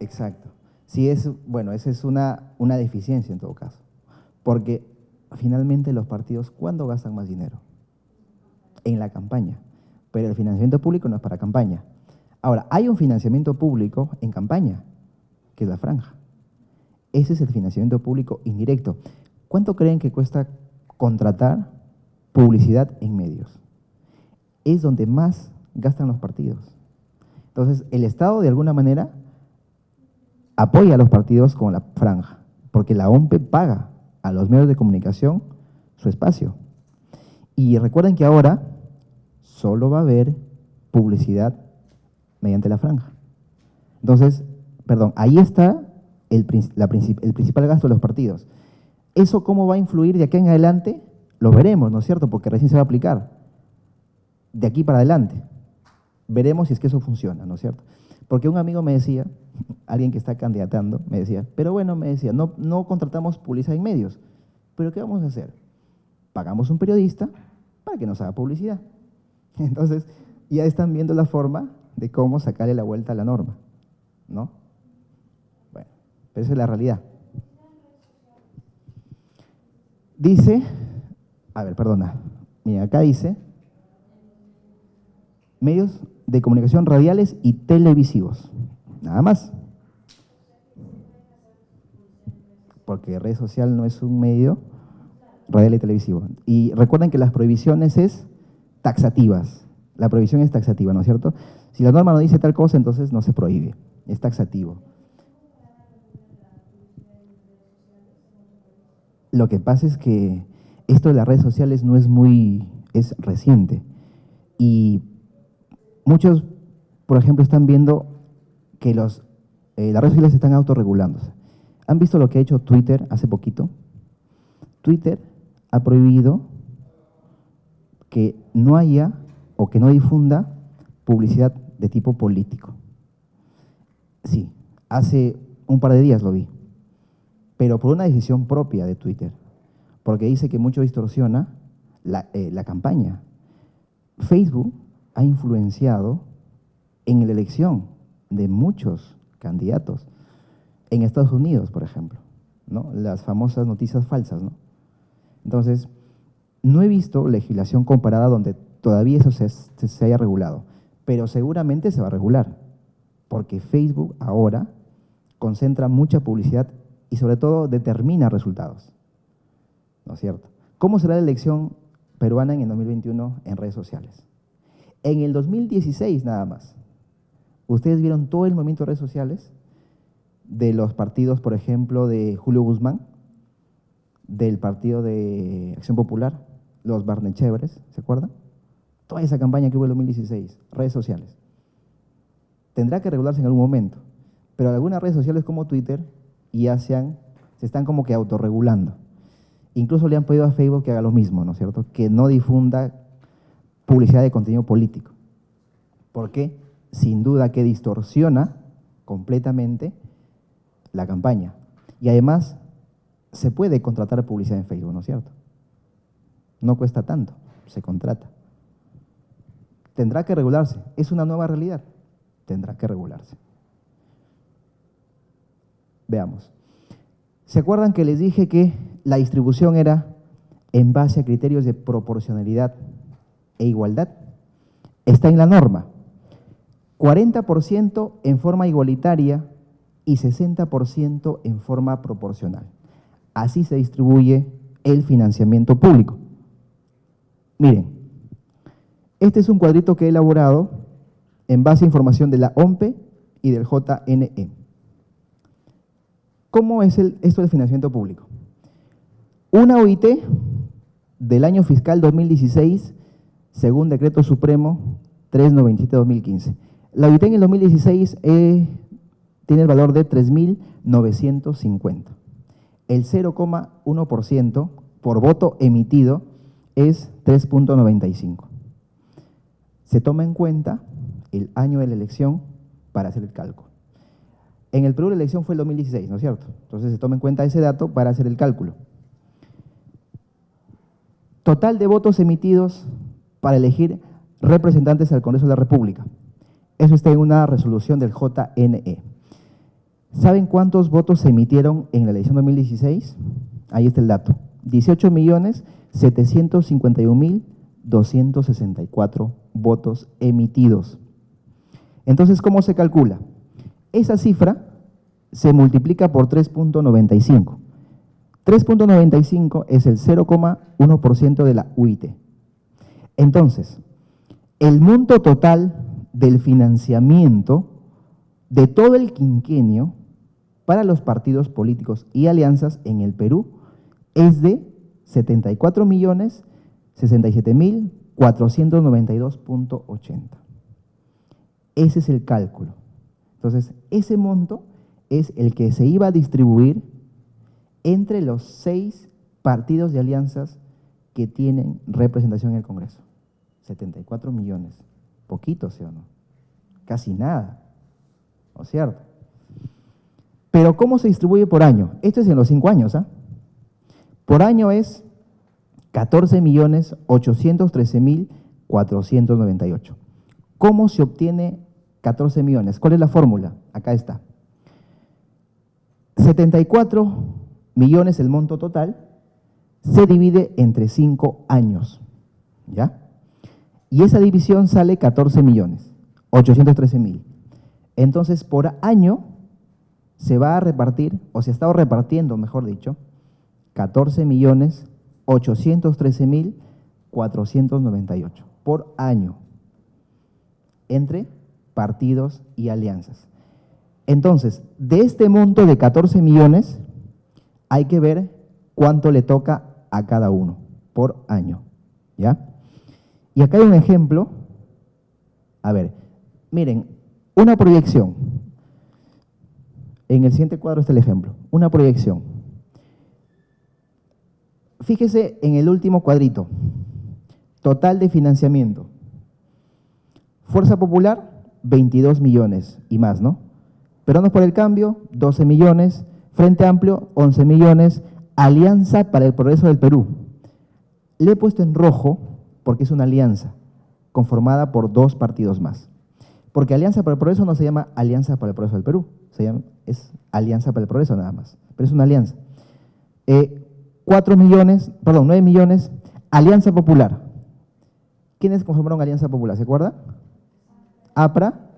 Exacto. Sí, bueno, esa es una deficiencia en todo caso. Porque finalmente los partidos, ¿cuándo gastan más dinero? En la campaña. Pero el financiamiento público no es para campaña. Ahora, hay un financiamiento público en campaña, que es la franja. Ese es el financiamiento público indirecto. ¿Cuánto creen que cuesta contratar publicidad en medios? Es donde más gastan los partidos. Entonces, el Estado, de alguna manera, apoya a los partidos con la franja, porque la OMPE paga a los medios de comunicación su espacio. Y recuerden que ahora solo va a haber publicidad mediante la franja. Entonces, perdón, ahí está el principal gasto de los partidos. ¿Eso cómo va a influir de aquí en adelante? Lo veremos, ¿no es cierto? Porque recién se va a aplicar. De aquí para adelante. Veremos si es que eso funciona, ¿no es cierto? Porque un amigo me decía, alguien que está candidatando, me decía, pero bueno, me decía, no contratamos publicidad en medios. ¿Pero qué vamos a hacer? Pagamos un periodista para que nos haga publicidad. Entonces, ya están viendo la forma de cómo sacarle la vuelta a la norma, ¿no? Bueno, pero esa es la realidad. Dice, a ver, perdona, mira, acá dice, medios de comunicación radiales y televisivos, nada más. Porque red social no es un medio radial y televisivo. Y recuerden que las prohibiciones es taxativas. La prohibición es taxativa, ¿no es cierto? Si la norma no dice tal cosa, entonces no se prohíbe, es taxativo. Lo que pasa es que esto de las redes sociales no es es reciente. Y muchos, por ejemplo, están viendo que las redes sociales están autorregulándose. ¿Han visto lo que ha hecho Twitter hace poquito? Twitter ha prohibido que no haya o que no difunda publicidad de tipo político. Sí, hace un par de días lo vi, pero por una decisión propia de Twitter, porque dice que mucho distorsiona la campaña. Facebook ha influenciado en la elección de muchos candidatos, en Estados Unidos, por ejemplo, ¿no? Las famosas noticias falsas, ¿no? Entonces, no he visto legislación comparada donde todavía eso se haya regulado, pero seguramente se va a regular, porque Facebook ahora concentra mucha publicidad y sobre todo determina resultados, ¿no es cierto? ¿Cómo será la elección peruana en el 2021 en redes sociales? En el 2016 nada más, ustedes vieron todo el movimiento de redes sociales de los partidos, por ejemplo, de Julio Guzmán, del Partido de Acción Popular, los Barnechevres, ¿se acuerdan? Toda esa campaña que hubo en el 2016, redes sociales. Tendrá que regularse en algún momento, pero algunas redes sociales como Twitter ya se están como que autorregulando. Incluso le han pedido a Facebook que haga lo mismo, ¿no es cierto? Que no difunda publicidad de contenido político. Porque sin duda que distorsiona completamente la campaña. Y además se puede contratar publicidad en Facebook, ¿no es cierto? No cuesta tanto, se contrata. Tendrá que regularse, es una nueva realidad, tendrá que regularse. Veamos. ¿Se acuerdan que les dije que la distribución era en base a criterios de proporcionalidad e igualdad? Está en la norma. 40% en forma igualitaria y 60% en forma proporcional. Así se distribuye el financiamiento público. Miren, este es un cuadrito que he elaborado en base a información de la OMPE y del JNE. ¿Cómo es esto del financiamiento público? Una OIT del año fiscal 2016, según Decreto Supremo 397-2015. La OIT en el 2016 tiene el valor de 3.950. El 0,1% por voto emitido es 3.95. Se toma en cuenta el año de la elección para hacer el cálculo. En el Perú la elección fue el 2016, ¿no es cierto? Entonces se toma en cuenta ese dato para hacer el cálculo. Total de votos emitidos para elegir representantes al Congreso de la República. Eso está en una resolución del JNE. ¿Saben cuántos votos se emitieron en la elección 2016? Ahí está el dato. 18.751.264 votos emitidos. Entonces, ¿cómo se calcula? Esa cifra se multiplica por 3.95. 3.95 es el 0,1% de la UIT. Entonces, el monto total del financiamiento de todo el quinquenio para los partidos políticos y alianzas en el Perú es de 74.067.492.80. Ese es el cálculo. Entonces, ese monto es el que se iba a distribuir entre los 6 partidos y alianzas que tienen representación en el Congreso. 74 millones. Poquito, ¿sí o no? Casi nada. ¿No es cierto? Pero ¿cómo se distribuye por año? Esto es en los 5 años, ¿ah? Por año es 14.813.498. ¿Cómo se obtiene 14 millones? ¿Cuál es la fórmula? Acá está. 74 millones el monto total, se divide entre 5 años, ¿ya? Y esa división sale 14.813.000. Entonces, por año se va a repartir, o se ha estado repartiendo, mejor dicho, 14.813.498 por año entre partidos y alianzas. Entonces, de este monto de 14 millones, hay que ver cuánto le toca a cada uno por año, ¿ya? Y acá hay un ejemplo. A ver, miren, una proyección. En el siguiente cuadro está el ejemplo. Una proyección. Fíjese en el último cuadrito. Total de financiamiento. Fuerza Popular, 22 millones y más, ¿no? Peruanos por el Cambio, 12 millones. Frente Amplio, 11 millones. Alianza para el Progreso del Perú. Le he puesto en rojo porque es una alianza conformada por 2 partidos más. Porque Alianza para el Progreso no se llama Alianza para el Progreso del Perú, es Alianza para el Progreso nada más, pero es una alianza. 9 millones, Alianza Popular. ¿Quiénes conformaron Alianza Popular? ¿Se acuerda? APRA,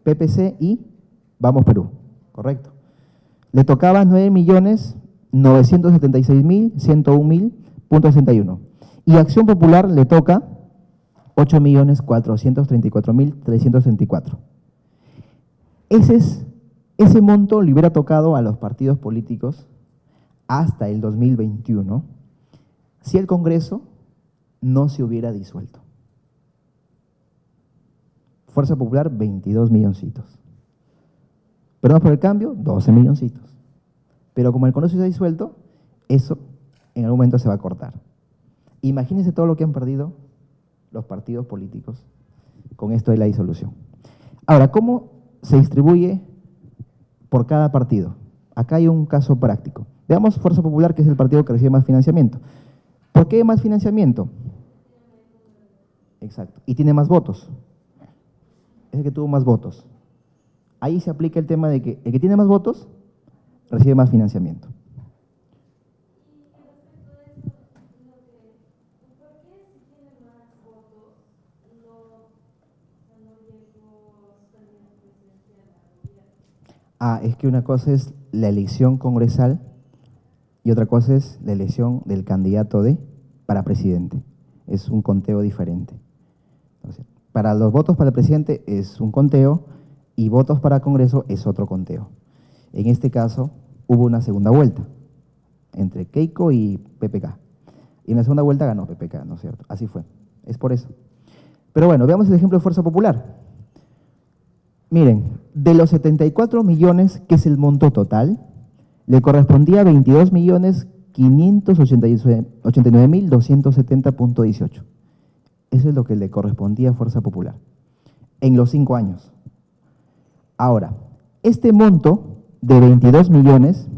PPC y Vamos Perú, correcto. Le tocaba 9.976.101.61. Y Acción Popular le toca 8.434.364. Ese monto le hubiera tocado a los partidos políticos hasta el 2021 si el Congreso no se hubiera disuelto. Fuerza Popular, 22 milloncitos. Perdón por el Cambio, 12 milloncitos. Pero como el Congreso se ha disuelto, eso en algún momento se va a cortar. Imagínense todo lo que han perdido los partidos políticos con esto de la disolución. Ahora, ¿cómo se distribuye por cada partido? Acá hay un caso práctico. Veamos Fuerza Popular, que es el partido que recibe más financiamiento. ¿Por qué más financiamiento? Exacto. Y tiene más votos. Es el que tuvo más votos. Ahí se aplica el tema de que el que tiene más votos recibe más financiamiento. Ah, es que una cosa es la elección congresal y otra cosa es la elección del candidato para presidente. Es un conteo diferente. Entonces, para los votos para el presidente es un conteo y votos para Congreso es otro conteo. En este caso, hubo una segunda vuelta entre Keiko y PPK. Y en la segunda vuelta ganó PPK, ¿no es cierto? Así fue. Es por eso. Pero bueno, veamos el ejemplo de Fuerza Popular. Miren, de los 74 millones, que es el monto total, le correspondía 22.589.270.18. Eso es lo que le correspondía a Fuerza Popular en los 5 años. Ahora, este monto de 22 millones,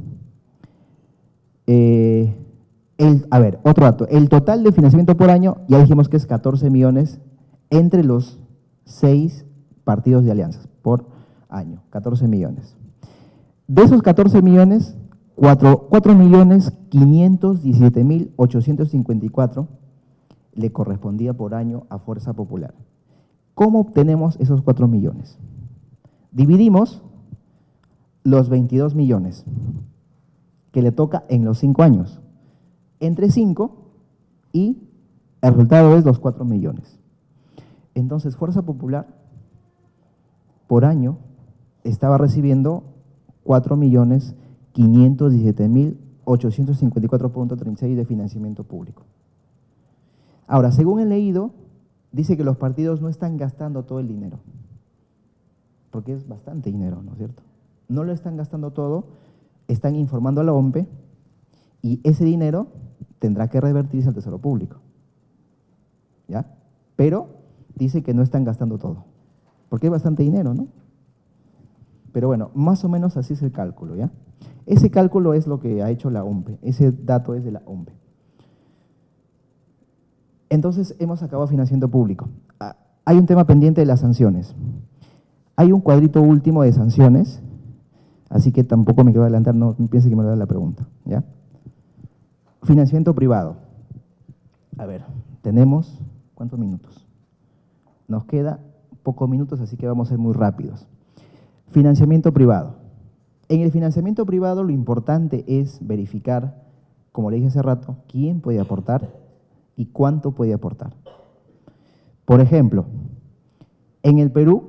a ver, otro dato, el total de financiamiento por año, ya dijimos que es 14 millones entre los 6 partidos de alianzas por año, 14 millones. De esos 14 millones, 4.517.854 le correspondía por año a Fuerza Popular. ¿Cómo obtenemos esos 4 millones? Dividimos los 22 millones que le toca en los 5 años entre 5 y el resultado es los 4 millones. Entonces, Fuerza Popular por año estaba recibiendo 4.517.854.36 de financiamiento público. Ahora, según he leído, dice que los partidos no están gastando todo el dinero, porque es bastante dinero, ¿no es cierto? No lo están gastando todo, están informando a la OMPE y ese dinero tendrá que revertirse al Tesoro Público, ¿ya? Pero dice que no están gastando todo, porque es bastante dinero, ¿no? Pero bueno, más o menos así es el cálculo, ¿ya? Ese cálculo es lo que ha hecho la OMPE, ese dato es de la OMPE. Entonces, hemos acabado financiamiento público. Hay un tema pendiente de las sanciones. Hay un cuadrito último de sanciones, así que tampoco me quiero adelantar, no piense que me lo da la pregunta, ¿ya? Financiamiento privado. A ver, tenemos, ¿cuántos minutos? Nos queda pocos minutos, así que vamos a ser muy rápidos. Financiamiento privado. En el financiamiento privado lo importante es verificar, como le dije hace rato, quién puede aportar y cuánto puede aportar. Por ejemplo, en el Perú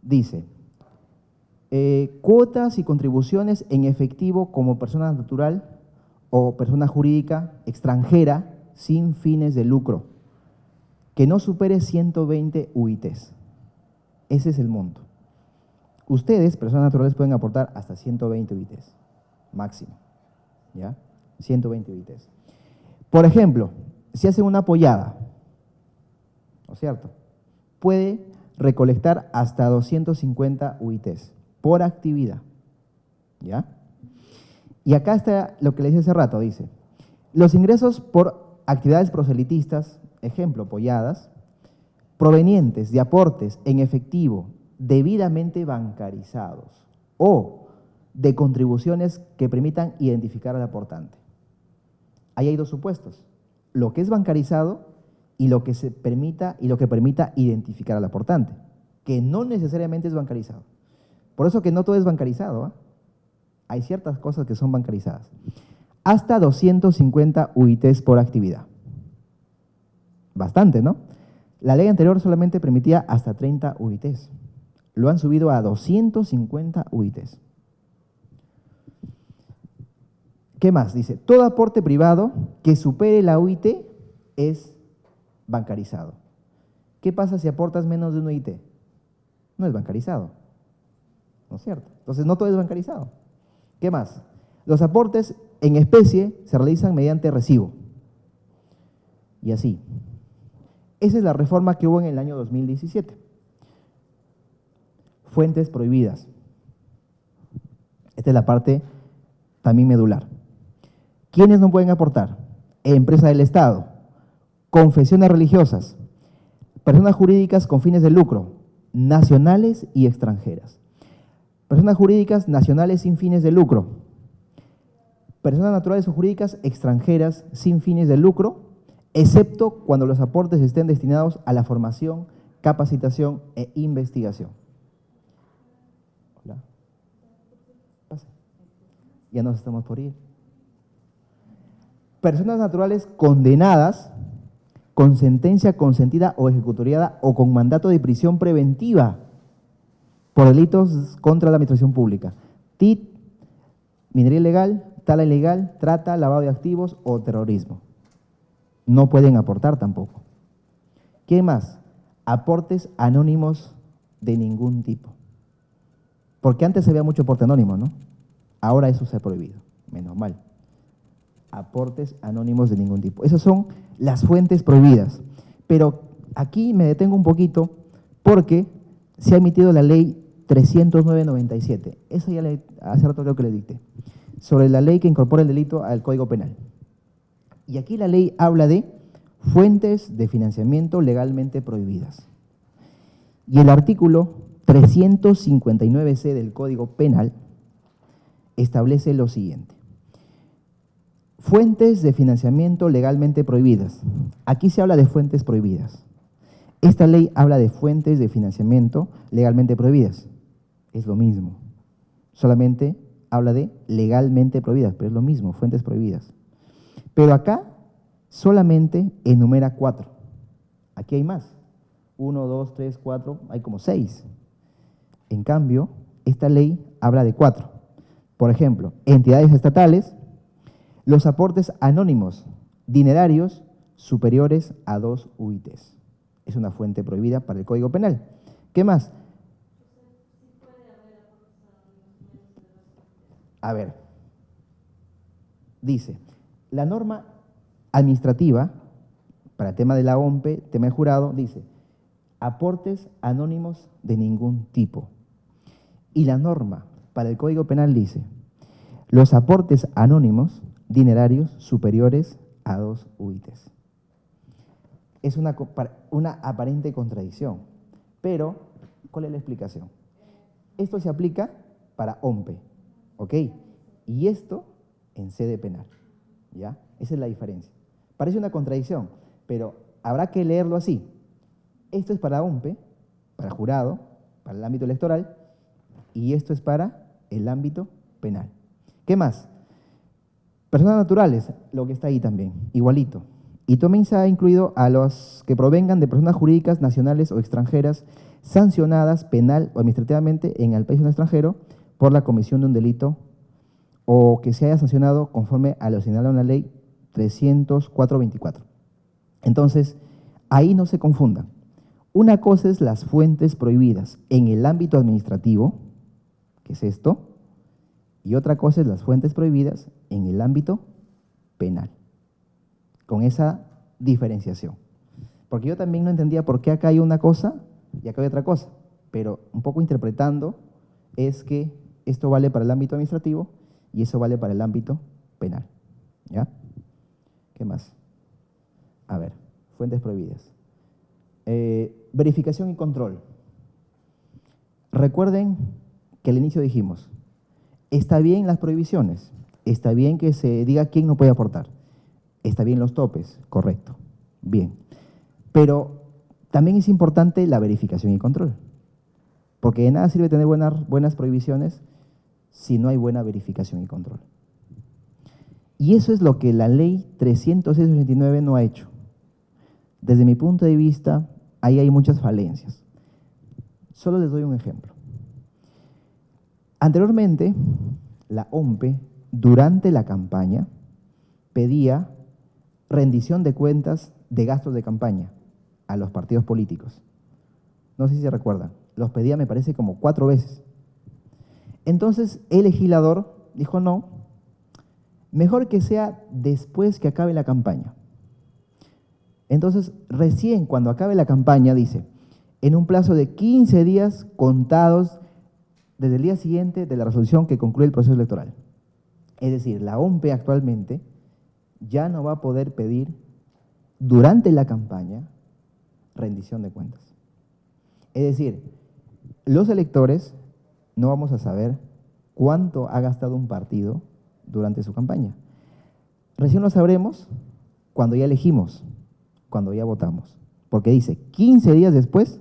dice, cuotas y contribuciones en efectivo como persona natural o persona jurídica extranjera sin fines de lucro, que no supere 120 UITs. Ese es el monto. Ustedes, personas naturales, pueden aportar hasta 120 UITs, máximo, ¿ya? 120 UITs. Por ejemplo, si hacen una pollada, ¿no es cierto?, puede recolectar hasta 250 UITs por actividad, ¿ya? Y acá está lo que les dije hace rato, dice, los ingresos por actividades proselitistas, ejemplo, polladas, provenientes de aportes en efectivo debidamente bancarizados o de contribuciones que permitan identificar al aportante. Ahí hay dos supuestos, lo que es bancarizado y lo que permita identificar al aportante, que no necesariamente es bancarizado. Por eso que no todo es bancarizado, ¿eh? Hay ciertas cosas que son bancarizadas. Hasta 250 UITs por actividad. Bastante, ¿no? La ley anterior solamente permitía hasta 30 UITs. Lo han subido a 250 UITs. ¿Qué más? Dice, todo aporte privado que supere la UIT es bancarizado. ¿Qué pasa si aportas menos de un UIT? No es bancarizado, ¿no es cierto? Entonces, no todo es bancarizado. ¿Qué más? Los aportes en especie se realizan mediante recibo. Y así. Esa es la reforma que hubo en el año 2017. Fuentes prohibidas. Esta es la parte también medular. ¿Quiénes no pueden aportar? empresa del Estado, confesiones religiosas, personas jurídicas con fines de lucro, nacionales y extranjeras. Personas jurídicas nacionales sin fines de lucro, personas naturales o jurídicas extranjeras sin fines de lucro, excepto cuando los aportes estén destinados a la formación, capacitación e investigación. Hola. Pasa. Ya nos estamos por ir. Personas naturales condenadas con sentencia consentida o ejecutoriada o con mandato de prisión preventiva por delitos contra la administración pública. TIT, minería ilegal, tala ilegal, trata, lavado de activos o terrorismo. No pueden aportar tampoco. ¿Qué más? Aportes anónimos de ningún tipo. Porque antes se veía mucho aporte anónimo, ¿no? Ahora eso se ha prohibido, menos mal. Aportes anónimos de ningún tipo. Esas son las fuentes prohibidas. Pero aquí me detengo un poquito porque se ha emitido la ley 309/97. Esa ya hace rato creo que le dicté. Sobre la ley que incorpora el delito al Código Penal. Y aquí la ley habla de fuentes de financiamiento legalmente prohibidas. Y el artículo 359C del Código Penal establece lo siguiente. Fuentes de financiamiento legalmente prohibidas. Aquí se habla de fuentes prohibidas. Esta ley habla de fuentes de financiamiento legalmente prohibidas. Es lo mismo. Solamente habla de legalmente prohibidas, pero es lo mismo, fuentes prohibidas. Pero acá solamente enumera 4. Aquí hay más. 1, 2, 3, 4, hay como 6. En cambio, esta ley habla de 4. Por ejemplo, entidades estatales, los aportes anónimos dinerarios superiores a 2 UITs. Es una fuente prohibida para el Código Penal. ¿Qué más? A ver, dice, la norma administrativa, para el tema de la OMPE, tema de jurado, dice, aportes anónimos de ningún tipo. Y la norma para el Código Penal dice, los aportes anónimos dinerarios superiores a 2 UITs. Es una aparente contradicción, pero ¿cuál es la explicación? Esto se aplica para OMPE, ¿ok? Y esto en sede penal, ¿ya? Esa es la diferencia. Parece una contradicción, pero habrá que leerlo así. Esto es para OMPE, para jurado, para el ámbito electoral, y esto es para el ámbito penal. ¿Qué más? Personas naturales, lo que está ahí también, igualito. Y también se ha incluido a los que provengan de personas jurídicas nacionales o extranjeras sancionadas penal o administrativamente en el país o en el extranjero por la comisión de un delito o que se haya sancionado conforme a lo señalado en la ley 304/24. Entonces, ahí no se confundan. Una cosa es las fuentes prohibidas en el ámbito administrativo, que es esto, y otra cosa es las fuentes prohibidas en el ámbito penal, con esa diferenciación. Porque yo también no entendía por qué acá hay una cosa y acá hay otra cosa, pero un poco interpretando es que esto vale para el ámbito administrativo y eso vale para el ámbito penal. ¿Ya? ¿Qué más? A ver, fuentes prohibidas. Verificación y control. Recuerden que al inicio dijimos, está bien las prohibiciones, está bien que se diga quién no puede aportar, está bien los topes, correcto, bien. Pero también es importante la verificación y control, porque de nada sirve tener buenas prohibiciones si no hay buena verificación y control. Y eso es lo que la ley 306/89 no ha hecho. Desde mi punto de vista, ahí hay muchas falencias. Solo les doy un ejemplo. Anteriormente, la OMPE, durante la campaña, pedía rendición de cuentas de gastos de campaña a los partidos políticos. No sé si se recuerdan, los pedía me parece como 4 veces. Entonces el legislador dijo no, mejor que sea después que acabe la campaña. Entonces recién cuando acabe la campaña dice, en un plazo de 15 días contados desde el día siguiente de la resolución que concluye el proceso electoral. Es decir, la OMPE actualmente ya no va a poder pedir durante la campaña rendición de cuentas. Es decir, los electores no vamos a saber cuánto ha gastado un partido durante su campaña. Recién lo sabremos cuando ya elegimos, cuando ya votamos, porque dice 15 días después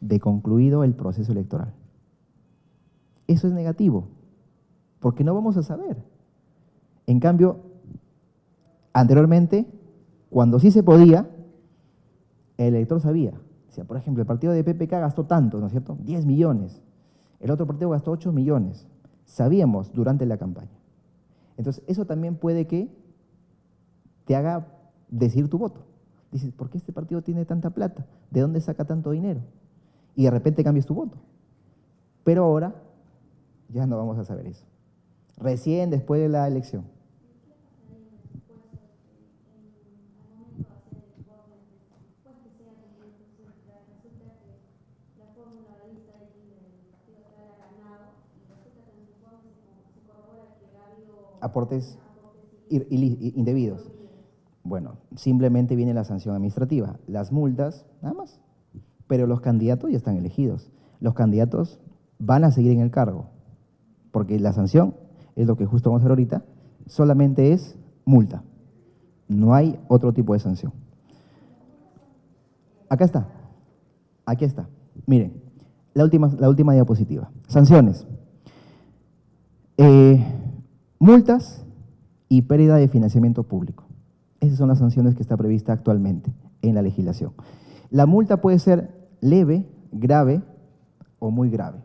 de concluido el proceso electoral. Eso es negativo, porque no vamos a saber. En cambio, anteriormente, cuando sí se podía, el elector sabía. O sea, por ejemplo, el partido de PPK gastó tanto, ¿no es cierto? 10 millones. El otro partido gastó 8 millones. Sabíamos durante la campaña. Entonces, eso también puede que te haga decidir tu voto. Dices, ¿por qué este partido tiene tanta plata? ¿De dónde saca tanto dinero? Y de repente cambias tu voto. Pero ahora ya no vamos a saber eso. Recién después de la elección. Aportes indebidos. Bueno, simplemente viene la sanción administrativa, las multas, nada más. Pero los candidatos ya están elegidos. Los candidatos van a seguir en el cargo, porque la sanción, es lo que justo vamos a ver ahorita, solamente es multa. No hay otro tipo de sanción. Acá está. Aquí está. Miren, la última diapositiva. Sanciones. Multas y pérdida de financiamiento público. Esas son las sanciones que está prevista actualmente en la legislación. La multa puede ser leve, grave o muy grave.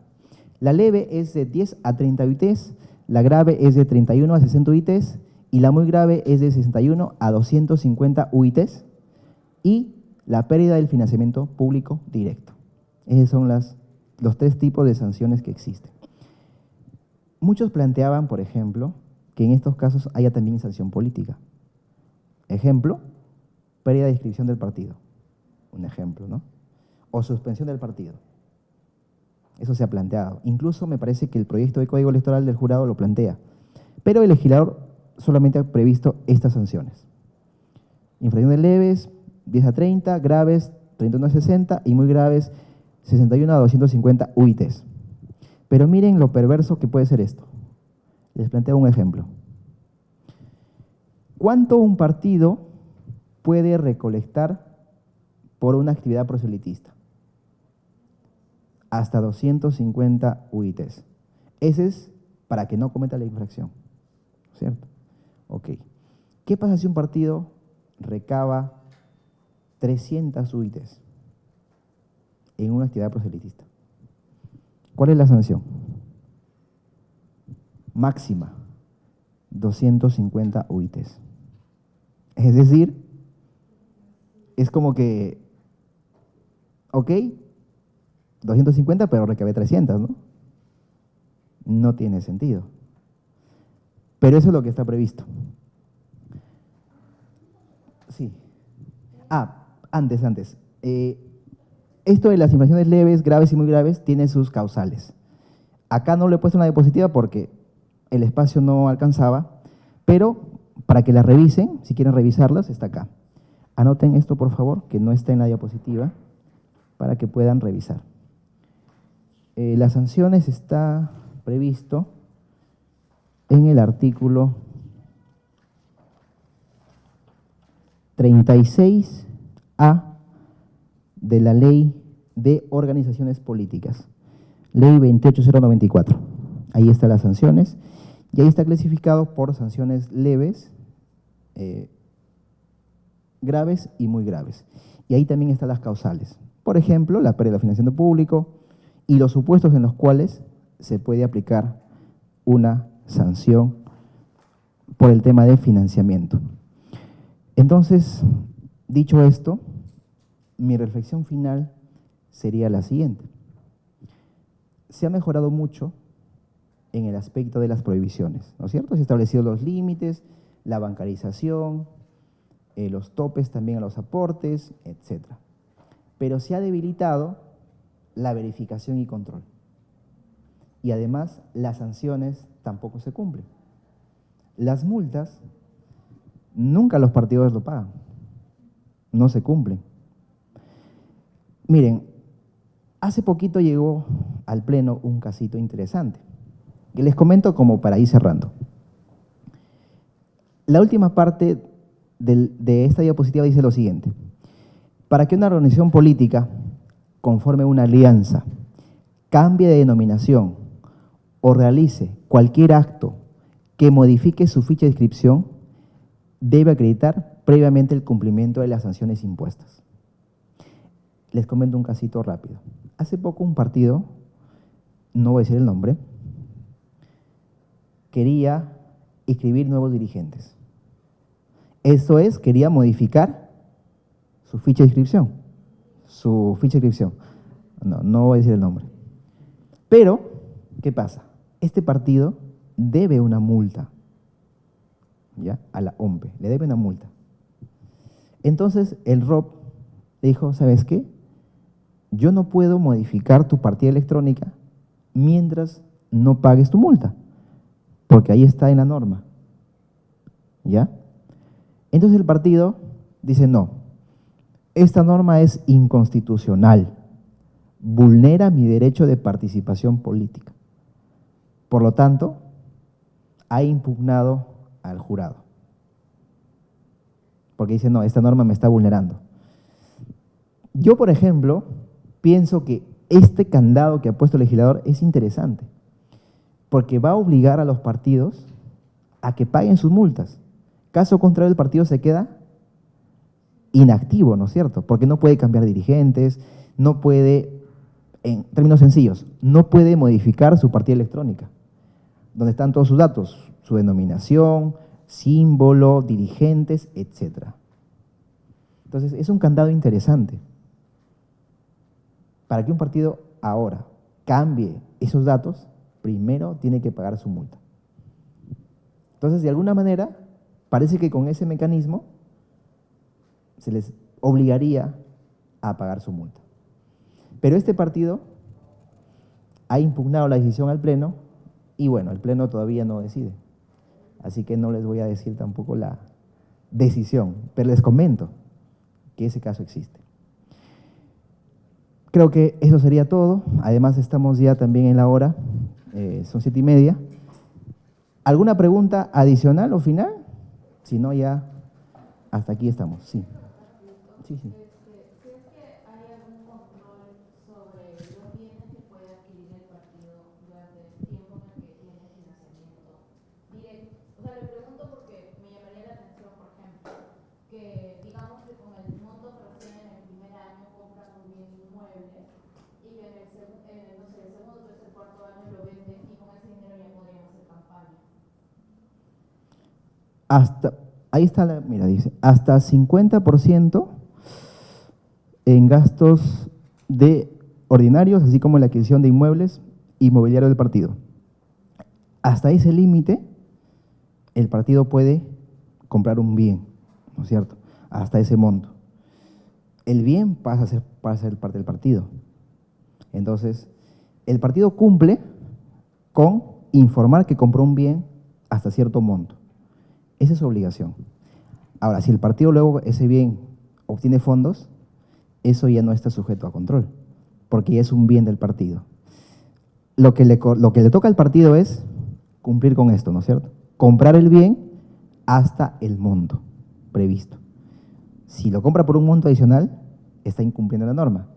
La leve es de 10 a 30 UITs, la grave es de 31 a 60 UITs y la muy grave es de 61 a 250 UITs y la pérdida del financiamiento público directo. Esos son los tres tipos de sanciones que existen. Muchos planteaban, por ejemplo, que en estos casos haya también sanción política. Ejemplo, pérdida de inscripción del partido. Un ejemplo, ¿no? O suspensión del partido. Eso se ha planteado. Incluso me parece que el proyecto de Código Electoral del jurado lo plantea. Pero el legislador solamente ha previsto estas sanciones. Infracciones leves, 10 a 30, graves, 31 a 60 y muy graves, 61 a 250 UITs. Pero miren lo perverso que puede ser esto. Les planteo un ejemplo. ¿Cuánto un partido puede recolectar por una actividad proselitista? Hasta 250 UITs. Ese es para que no cometa la infracción, ¿cierto? Ok. ¿Qué pasa si un partido recaba 300 UITs en una actividad proselitista? ¿Cuál es la sanción? Máxima, 250 UITs. Es decir, es como que, ok, 250, pero recabé 300, ¿no? No tiene sentido. Pero eso es lo que está previsto. Sí. Antes. Esto de las infracciones leves, graves y muy graves tiene sus causales. Acá no le he puesto una diapositiva porque el espacio no alcanzaba, pero para que las revisen, si quieren revisarlas, está acá. Anoten esto, por favor, que no está en la diapositiva, para que puedan revisar. Las sanciones está previsto en el artículo 36A de la Ley de Organizaciones Políticas, Ley 28094. Ahí están las sanciones y ahí está clasificado por sanciones leves, graves y muy graves. Y ahí también están las causales. Por ejemplo, la pérdida de financiamiento público y los supuestos en los cuales se puede aplicar una sanción por el tema de financiamiento. Entonces, dicho esto, mi reflexión final sería la siguiente. Se ha mejorado mucho en el aspecto de las prohibiciones, ¿no es cierto? Se han establecido los límites, la bancarización, los topes también a los aportes, etc. Pero se ha debilitado la verificación y control. Y además, las sanciones tampoco se cumplen. Las multas Nunca los partidos lo pagan, no se cumplen. Miren, hace poquito llegó al Pleno un casito interesante, que les comento como para ir cerrando. La última parte de esta diapositiva dice lo siguiente: para que una organización política conforme una alianza, cambie de denominación o realice cualquier acto que modifique su ficha de inscripción, debe acreditar previamente el cumplimiento de las sanciones impuestas. Les comento un casito rápido. Hace poco un partido, no voy a decir el nombre, quería inscribir nuevos dirigentes. Esto es, quería modificar su ficha de inscripción. No voy a decir el nombre. Pero, ¿qué pasa? Este partido debe una multa, ¿ya? A la OMPE, le debe una multa. Entonces, el ROP dijo, ¿sabes qué? Yo no puedo modificar tu partida electrónica mientras no pagues tu multa, porque ahí está en la norma, ¿ya? Entonces el partido dice, no, esta norma es inconstitucional, vulnera mi derecho de participación política. Por lo tanto, ha impugnado al jurado, porque dice, no, esta norma me está vulnerando. Yo, por ejemplo, pienso que este candado que ha puesto el legislador es interesante, porque va a obligar a los partidos a que paguen sus multas. Caso contrario, el partido se queda inactivo, ¿no es cierto? Porque no puede cambiar dirigentes, no puede, en términos sencillos, no puede modificar su partida electrónica, donde están todos sus datos, su denominación, símbolo, dirigentes, etc. Entonces, es un candado interesante. Para que un partido ahora cambie esos datos, primero tiene que pagar su multa. Entonces, de alguna manera, parece que con ese mecanismo se les obligaría a pagar su multa. Pero este partido ha impugnado la decisión al Pleno y bueno, el Pleno todavía no decide. Así que no les voy a decir tampoco la decisión, pero les comento que ese caso existe. Creo que eso sería todo. Además, estamos ya también en la hora, son 7:30. ¿Alguna pregunta adicional o final? Si no, ya hasta aquí estamos. Sí. Sí, sí. Si es que hay algún control sobre los bienes que puede adquirir el partido durante el tiempo en el que tiene financiamiento directo. O sea, le pregunto porque me llamaría la atención, por ejemplo, que digamos que con el monto que reciben en el primer año compran un bien inmueble y que en el segundo, tercer, cuarto año lo venden y con ese dinero ya podrían hacer campaña. Ahí está, mira, dice, hasta 50% en gastos de ordinarios, así como la adquisición de inmuebles y mobiliario del partido. Hasta ese límite, el partido puede comprar un bien, ¿no es cierto? Hasta ese monto. El bien pasa a ser parte del partido. Entonces, el partido cumple con informar que compró un bien hasta cierto monto. Esa es su obligación. Ahora, si el partido luego ese bien obtiene fondos, eso ya no está sujeto a control, porque ya es un bien del partido. Lo que le toca al partido es cumplir con esto, ¿no es cierto? Comprar el bien hasta el monto previsto. Si lo compra por un monto adicional, está incumpliendo la norma.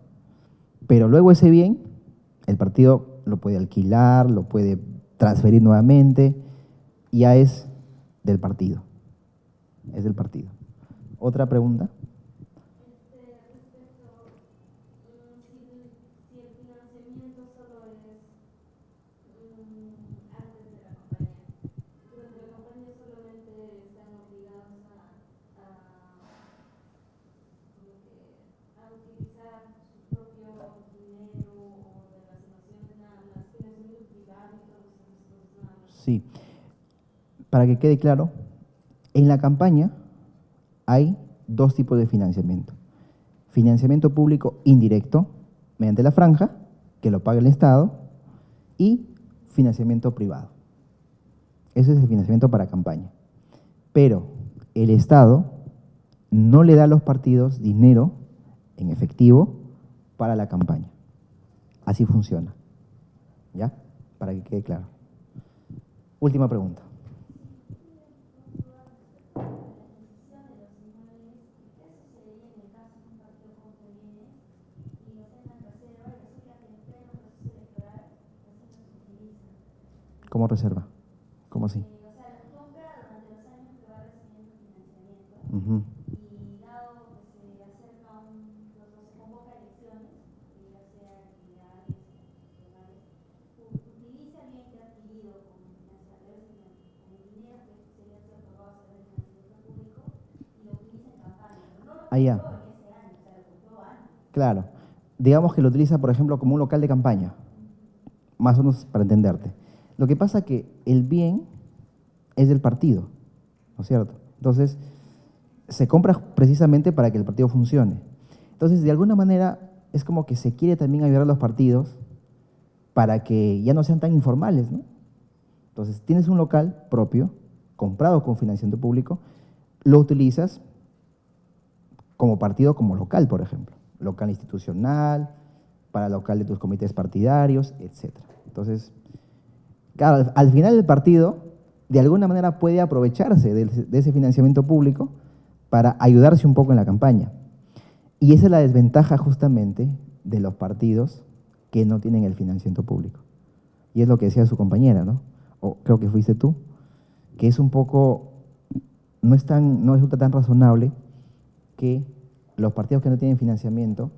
Pero luego ese bien, el partido lo puede alquilar, lo puede transferir nuevamente, ya es del partido. Es del partido. ¿Otra pregunta? Si el financiamiento solo es antes de la campaña, durante la campaña solamente están obligados a utilizar su propio dinero o de las donaciones, las financiamientos privados y todos esos cosas. Sí. Para que quede claro, en la campaña hay dos tipos de financiamiento. Financiamiento público indirecto, mediante la franja, que lo paga el Estado, y financiamiento privado. Ese es el financiamiento para campaña. Pero el Estado no le da a los partidos dinero en efectivo para la campaña. Así funciona. ¿Ya? Para que quede claro. Última pregunta. ¿Cómo reserva? ¿Cómo así? O sea, las compra durante los años que va recibiendo financiamiento Ujú. y dado que se acerca se convoca elecciones, ya sea entidades nacionales, utiliza el bien que ha adquirido con financiadores, con el dinero que sería otorgado a través del financiamiento público y lo utiliza en campaña. No lo Ah, ya. compró en ese año, o sea, lo compró antes. Claro. Digamos que lo utiliza, por ejemplo, como un local de campaña, más o menos para entenderte. Lo que pasa que el bien es del partido, ¿no es cierto? Entonces, se compra precisamente para que el partido funcione. Entonces, de alguna manera, es como que se quiere también ayudar a los partidos para que ya no sean tan informales, ¿no? Entonces, tienes un local propio, comprado con financiamiento público, lo utilizas como partido, como local, por ejemplo. Local institucional, para local de tus comités partidarios, etc. Entonces, claro, al final el partido, de alguna manera, puede aprovecharse de ese financiamiento público para ayudarse un poco en la campaña. Y esa es la desventaja justamente de los partidos que no tienen el financiamiento público. Y es lo que decía su compañera, ¿no? O creo que fuiste tú, que es un poco, no resulta tan razonable que los partidos que no tienen financiamiento,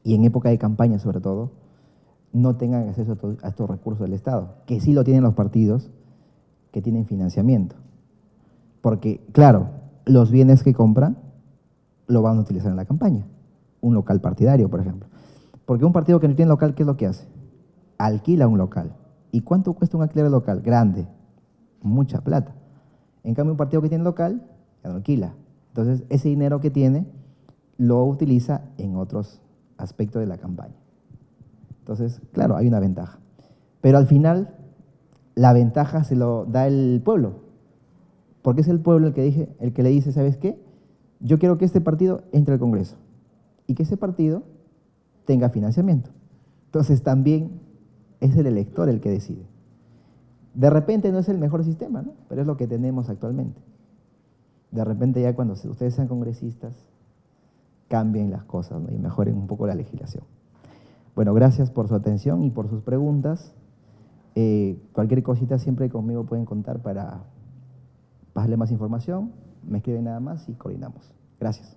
y en época de campaña sobre todo, no tengan acceso a estos recursos del Estado, que sí lo tienen los partidos que tienen financiamiento. Porque, claro, los bienes que compran lo van a utilizar en la campaña. Un local partidario, por ejemplo. Porque un partido que no tiene local, ¿qué es lo que hace? Alquila un local. ¿Y cuánto cuesta un alquiler local? Grande. Mucha plata. En cambio, un partido que tiene local, ya no alquila. Entonces, ese dinero que tiene lo utiliza en otros aspectos de la campaña. Entonces, claro, hay una ventaja. Pero al final, la ventaja se lo da el pueblo. Porque es el pueblo el que le dice, ¿sabes qué? Yo quiero que este partido entre al Congreso y que ese partido tenga financiamiento. Entonces también es el elector el que decide. De repente no es el mejor sistema, ¿no? Pero es lo que tenemos actualmente. De repente ya cuando ustedes sean congresistas, cambien las cosas, ¿no? Y mejoren un poco la legislación. Bueno, gracias por su atención y por sus preguntas. Cualquier cosita siempre conmigo pueden contar para pasarle más información. Me escriben nada más y coordinamos. Gracias.